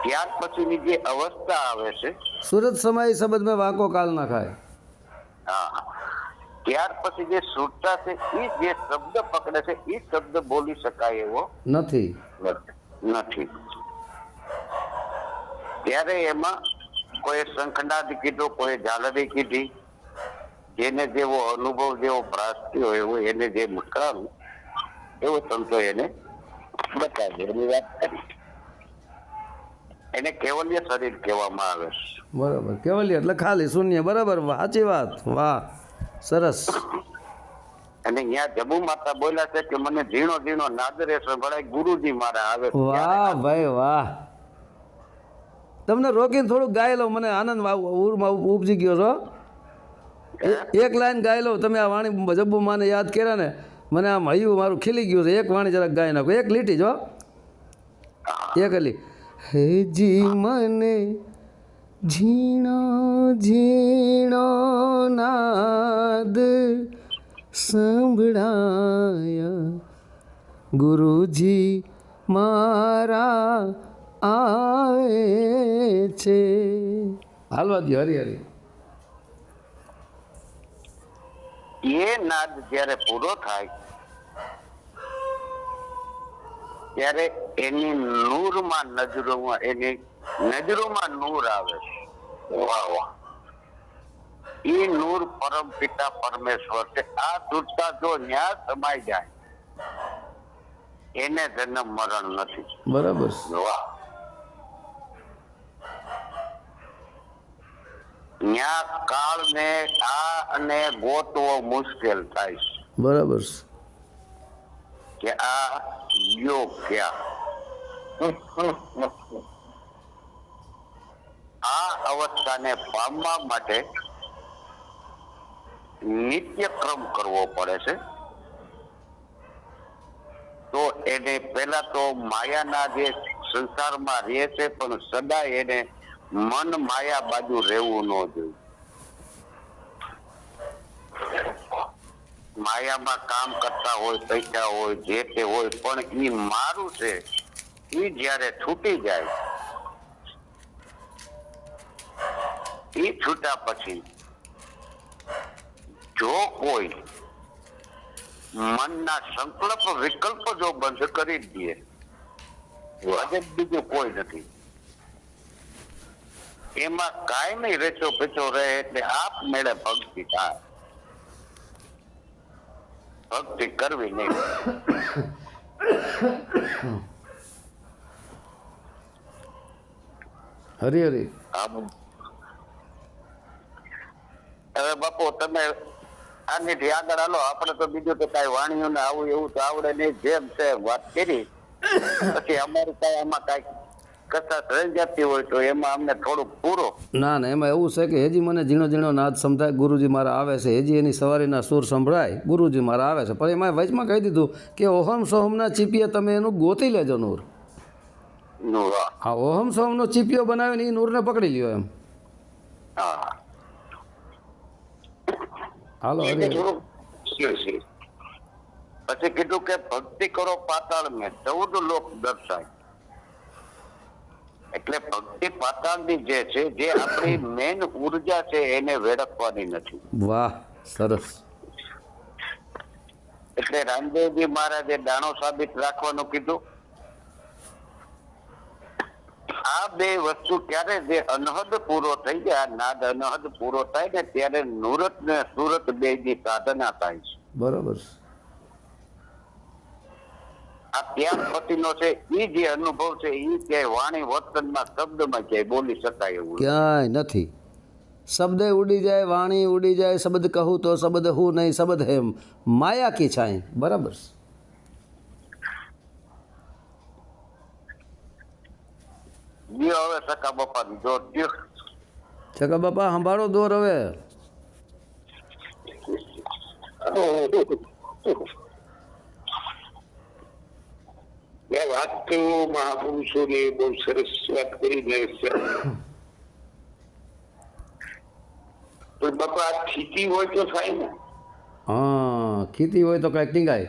[SPEAKER 2] ત્યાર પછીની જે અવસ્થા આવે છે,
[SPEAKER 3] સુરત સમાઈ શબ્દ મેં વાંકો કાલ ના ખાય.
[SPEAKER 2] હા, ત્યાર પછી જે સુરતા છે એ જે શબ્દ પકડે છે એ શબ્દ બોલી શકાય એવો
[SPEAKER 3] નથી.
[SPEAKER 2] નથી. ત્યારે એમાં કોઈ શંખનાદ કીધો, કોઈ ઝાલરી કીધી, જેને જેવો અનુભવ જેવો પ્રાપ્તિ હોય એવો એને જે મકાવું એવો સંતો એને બતાવે એની વાત કરી. એને કેવલ્ય શરીર કહેવામાં આવે છે.
[SPEAKER 3] બરાબર. કેવલ્ય એટલે ખાલી શૂન્ય. બરાબર, સાચી વાત. વાહ, સરસ.
[SPEAKER 2] અને અહીંયા જબુ માતા બોલ્યા છે કે મને ઝીણો ઝીણો નાદરે સંભળાય, ગુરુજી મારા આવે.
[SPEAKER 3] વાહ ભાઈ વાહ. તમને રોકીને થોડુંક ગાઈ લઉં, મને આનંદ ઉપજી ગયો છો. એક લાઈન ગાઈ લઉં. તમે આ વાણી જબ્બુ માને યાદ કર્યા ને, મને આમ હૈયું મારું ખીલી ગયું છે. એક વાણી જરાક ગાઈ નાખો, એક લીટી જો, એક અલી. હેજી મને ઝીણો ઝીણો નાદ સંભળાયા, ગુરુજી મારા આવે છે. હાલવા દો. હરી હરી.
[SPEAKER 2] એ નાદ જયારે પૂરો થાય ત્યારે એની નૂરમાં નજરોમાં, એની નજરોમાં નૂર આવે છે. વાહ વાહ. એ નૂર પરમ પિતા પરમેશ્વર છે. આ સુરતા જો ન્યા સમાઈ જાય એને જન્મ મરણ નથી.
[SPEAKER 3] બરાબર.
[SPEAKER 2] વાહ.
[SPEAKER 1] ન્યા કાળ ને આ અને ગોતવો મુશ્કેલ થાય છે
[SPEAKER 3] બરાબર છે.
[SPEAKER 1] કે આ ગયો ક્યાં. આ અવસ્થાને પામવા માટે નિત્યક્રમ કરવો પડે છે. તો એને પેલા તો માયાના જે સંસારમાં રહે છે પણ સદા એને મન માયા બાજુ રહેવું ન જોઈએ. માયામાં કામ કરતા હોય, પૈસા હોય, જે તે હોય, પણ એ મારું છે એ જયારે છૂટી જાય, એ છૂટા પછી જો કોઈ મનના સંકલ્પ વિકલ્પ જો બંધ કરી દે, બીજું કોઈ નથી. એમાં કાયમી રેચો પેચો રહે એટલે આપ મેળે ભક્તિ થાય. ભક્તિ કરવી નહીં.
[SPEAKER 3] હરી હરી.
[SPEAKER 1] હવે બાપુ તમે આની આગળ હાલો. આપણે તો બીજું તો કઈ વાણીઓ ને આવું એવું તો આવડે નહીં. જેમ છે વાત કરી પછી અમારું કઈ આમાં કઈ કથા રહી જતી હોય તો એમાં અમને થોડુંક પૂરો.
[SPEAKER 3] ના ના, એમાં એવું છે કે હજી મને ઝીણો ઝીણો નાદ સંભળાય, ગુરુજી મારા આવે છે, હજી એની સવારીના સુર સંભળાય, ગુરુજી મારા આવે છે. પણ એમાં વચમાં કહી દીધું કે ઓહમ સોહમના ચીપિયા તમે એનું ગોતી લેજો નૂર. હા, ઓહમ સોહમનો ચીપિયો બનાવીને એ નૂરને પકડી લ્યો એમ.
[SPEAKER 1] હા,
[SPEAKER 3] હાલો
[SPEAKER 1] પછી કીધું કે ભક્તિ કરો પાતાળ મેં 14 લોક દર્શાય. એટલે ભક્તિ પાતાળની જે છે, જે આપણી મેન ઉર્જા છે, એને વેડફવાની નથી.
[SPEAKER 3] વાહ, સરસ.
[SPEAKER 1] એટલે રામદેવજી મહારાજે દાણો સાબિત રાખવાનું કીધું. આ બે વસ્તુ ક્યારે જે અનહદ પૂરો થઈ જાય, નાદ અનહદ પૂરો થાય ને ત્યારે નુરત ને સુરત બે ની સાધના થાય છે.
[SPEAKER 3] બરાબર.
[SPEAKER 1] આ ત્યાગ પતિનો છે એ જે અનુભવ છે એ ક્યાંય વાણી વર્તનમાં શબ્દમાં ક્યાંય બોલી શકાય એવું
[SPEAKER 3] ક્યાંય નથી. શબ્દ ઉડી જાય, વાણી ઉડી જાય, શબ્દ કહું તો શબ્દ હું નહીં, શબ્દ હે માયા કી છાઈ. બરાબર.
[SPEAKER 1] ગયો હવે સકા બાપા જો
[SPEAKER 3] ચકા બાપા સંભાળો દોર હવે.
[SPEAKER 1] વાત તો મહાપુરુષો ને બહુ સરસ વાત કરી. પણ બાપા સ્થિતિ હોય તો થાય ને.
[SPEAKER 3] હા, ખેતી હોય તો કાંઈક ટીંગાય.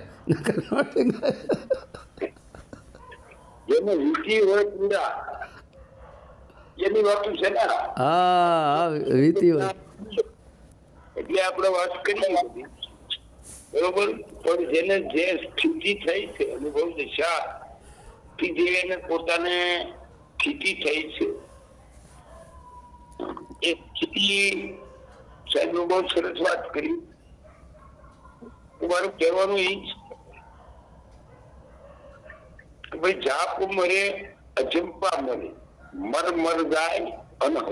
[SPEAKER 1] જેને વીતી હોય પૂરા એની વાતો છે ને.
[SPEAKER 3] હા, વીતી હોય
[SPEAKER 1] એટલે આપણે વાત કરીએ બરોબર. પણ જેને જે સ્થિતિ થઈ છે, અનુભવ દશા જે એને પોતાને સ્થિતિ થઈ છે, એ સ્થિતિ સાહેબ બહુ સરસ વાત કરી. મારું કહેવાનું એ જ કે ભાઈ જાપ મરે અજંપા મરે, મર મર જાય અનહદ.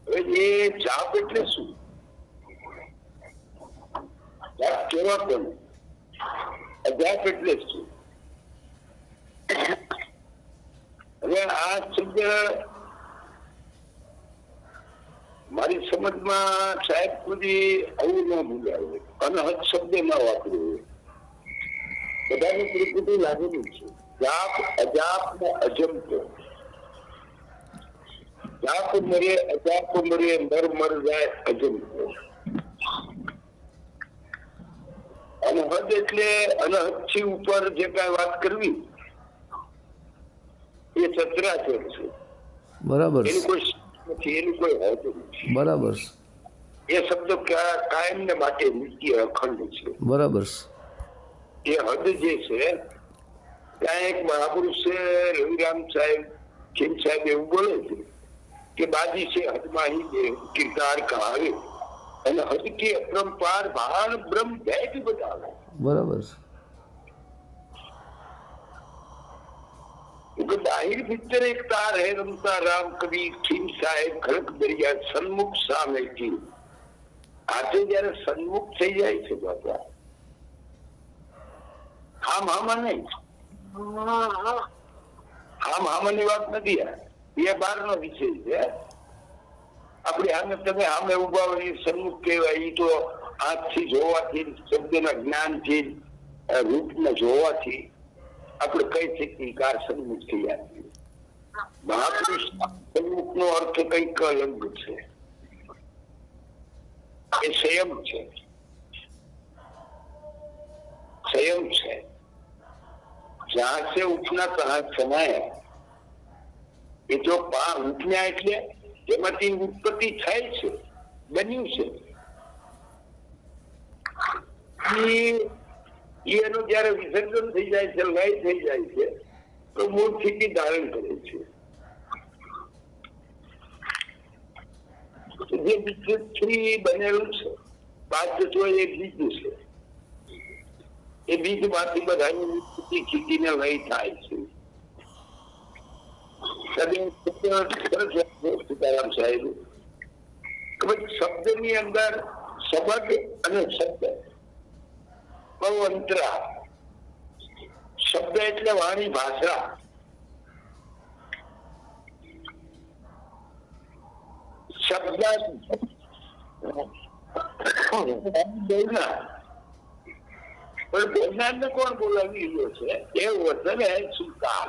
[SPEAKER 1] એ જાપ એટલે શું? જાપ કેવા પણ અજાપ એટલે શું? હવે આ શબ્દ મારી સમજમાં સાહેબ સુધી આવું ન બોલાવે, અનહદ શબ્દ ના વાપર્યો. બધાને પ્રકૃતિ લાગેલું છે. જાપ અજાપ ને અજંપો. જાપ મરે અજાપ મરે, મર મર જાય અજંપો. અનહદ એટલે અનહદ થી ઉપર જે કઈ વાત કરવી એ સચરાચર છે.
[SPEAKER 3] બરાબર.
[SPEAKER 1] એનું કોઈ નથી, એનું કોઈ હોતું નથી.
[SPEAKER 3] બરાબર.
[SPEAKER 1] એ શબ્દ કાયમ ને માટે નિત્ય અખંડ છે.
[SPEAKER 3] બરાબર.
[SPEAKER 1] એ હદ જે છે ત્યાં એક મહાપુરુષ છે રવિરામ સાહેબ ખીમ સાહેબ એવું બોલે છે કે બાજી છે હદમાં ही किरदार कहावे અને હદ કે અપરંપાર ભાન બ્રહ્મ ભેદ બતાવે.
[SPEAKER 3] બરાબર.
[SPEAKER 1] क्योंकि बाहर भीतर एक तार है रमता राम कवि खीम साहेब खड़क दरिया सन्मुख साમે की આજે જયારે સન્મુખ થઈ જાય છે બાપા હામાં નહીં હામાની વાત નથી એ બહારનો વિષય છે આપડે આમે તમે સામે ઉભા હોય સન્મુખ કહેવાય એ તો આંખથી જોવાથી શબ્દના જ્ઞાનથી રૂપને જોવાથી આપણે કહી શકીએ કે આ સન્મુખ થઈ જાય મહાપુરુષ સન્મુખ નો અર્થ કઈક અલગ છે એ સંયમ છે સંયમ છે જ્યાં से उठना कहा समाया એ તો ઉઠ્યા એટલે એમાંથી ઉત્પત્તિ થાય છે બન્યું છે એનું જયારે વિસર્જન થઈ જાય છે લય થઈ જાય છે તો મૂળ સ્થિતિ ધારણ કરે છે જે બીજથી બનેલું છે પાંચ તત્વો એ બીજ છે એ બીજ માંથી બધા ખીચીને લય થાય છે સીતારામ સાહેબ શબ્દ ની અંદર શબ્દ અને શબ્દ બહુ અંતરા શબ્દ એટલે વાણી ભાષા શબ્દ પણ બોલનાર ને કોણ બોલાવી રહ્યો છે એ વચન હે સ્વીકાર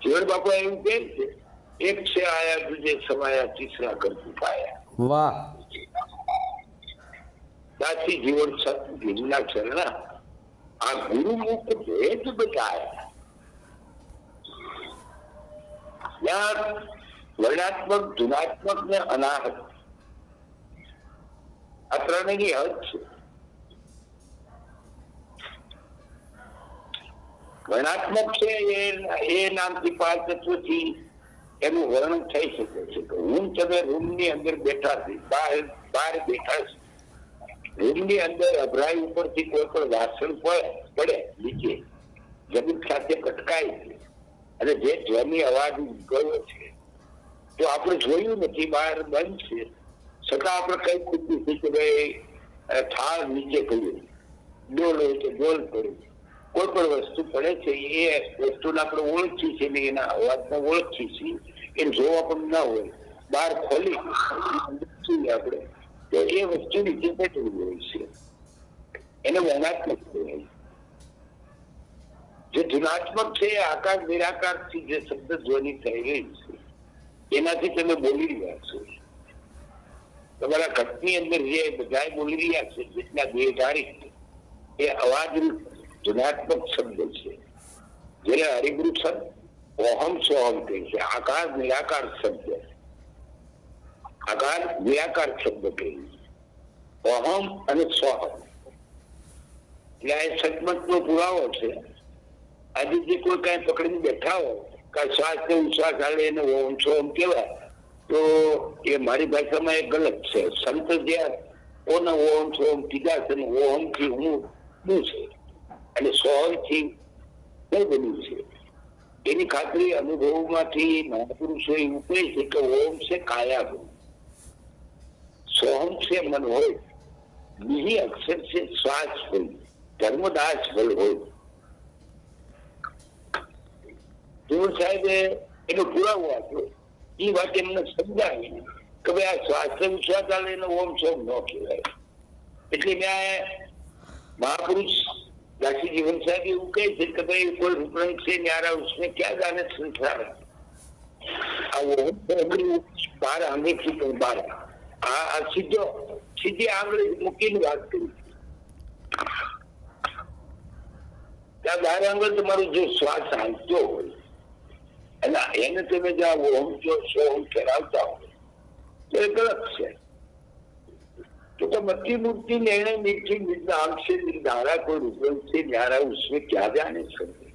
[SPEAKER 1] જીવન બાપા એવું કહે છે એક છે આયા દૂજે સમાયા તીસરા કરતું પાયા
[SPEAKER 3] વાહ
[SPEAKER 1] સાચી જીવન સત્ય ચરણા આ ગુરુમુખ ભેદ બતાયા ત્યાં વર્ણાત્મક ધુનાત્મક ને અનાહત આ ત્રણેયની હદ છે વર્ણાત્મક છે એ નામથી પાંચ તત્વથી એનું વર્ણન થઈ શકે છે કે હું તમે રૂમ ની અંદર બેઠા છે બહાર બેઠા છે રૂમ ની અંદર અભરાઈ ઉપરથી કોઈ પણ વાસણ પડે નીચે જમીન સાથે કટકાય છે અને જે ધ્વનિ અવાજ ગયો છે તો આપણે જોયું નથી બહાર બંધ છે છતાં આપણે કઈ ખુશી છે કે ભાઈ થાળ નીચે કર્યું ડોલ હોય તો ડોલ કર્યું કોઈ પણ વસ્તુ પડે છે એ વસ્તુને આપણે ઓળખી છે ને એના અવાજને ઓળખી છીએ એ જોવા પણ ના હોય બહાર ખોલી આપણે તો એ વસ્તુ નીચે બેઠેલી હોય છે એને વર્ણાત્મક કહેવાય જે ધુનાત્મક છે એ આકાર નિરાકાર થી જે શબ્દ ધ્વનિ થઈ રહી છે એનાથી તમે બોલી રહ્યા છો તમારા ઘટની અંદર જે બધા બોલી રહ્યા છે જેટલા દેહધારી એ અવાજ ધુનાત્મક શબ્દ છે જેને હરિગુરુ શબ્દ ઓહમ સોહમ કહે છે આકાર નિરાકાર શબ્દ આકાર નિરાકાર શબ્દ કહે ઓહમ અને સોહમ એટલે આ સચમત નો પુરાવો છે આજે જે કોઈ કઈ પકડીને બેઠા હોય કે શ્વાસ ને ઉશ્વાસ હાલે એને ઓમ સોહમ કહેવાય તો એ મારી ભાષામાં એ ગલત છે સંત જ્યાં ઓને ઓમ સોહમ કીધા છે ને ઓહમ થી હું છે અને સોહમ થી શું બન્યું છે એની ખાતરી અનુભવમાંથી મહાપુરુષો એવું કહે છે કે ઓમ છે કાયા સોહમ છે મન હોય બીજી અક્ષર છે શ્વાસ હોય ધર્મદાસ બળ હોય જીવન સાહેબ એનો પુરાવો આપ્યો એ વાત એમને સમજાવી કે ભાઈ આ શ્વાસ વિશ્વાસ ચાલે એને ઓમ સોમ ન કહેવાય એટલે મેં महापुरुष दासी जीवन साहब એવું કહે છે કે ભાઈ કોઈ રૂપરંગ છે न्यारा उसमें क्या जाने संसार બાર આંગળી થી બાર આ સીધી આંગળી મૂકીને વાત કરી ત્યાં બાર આંગળ તમારું જો શ્વાસ હાલતો હોય અને એને તમે જ્યાં ઓમ જો સોમ ફેરાવતા હોય તો એ ગલત છે तो मत्ती मूर्ति निर्णय मीठी आंख से निर्धारा कोई रूपन से न्यारा उसमें क्या जाने सकते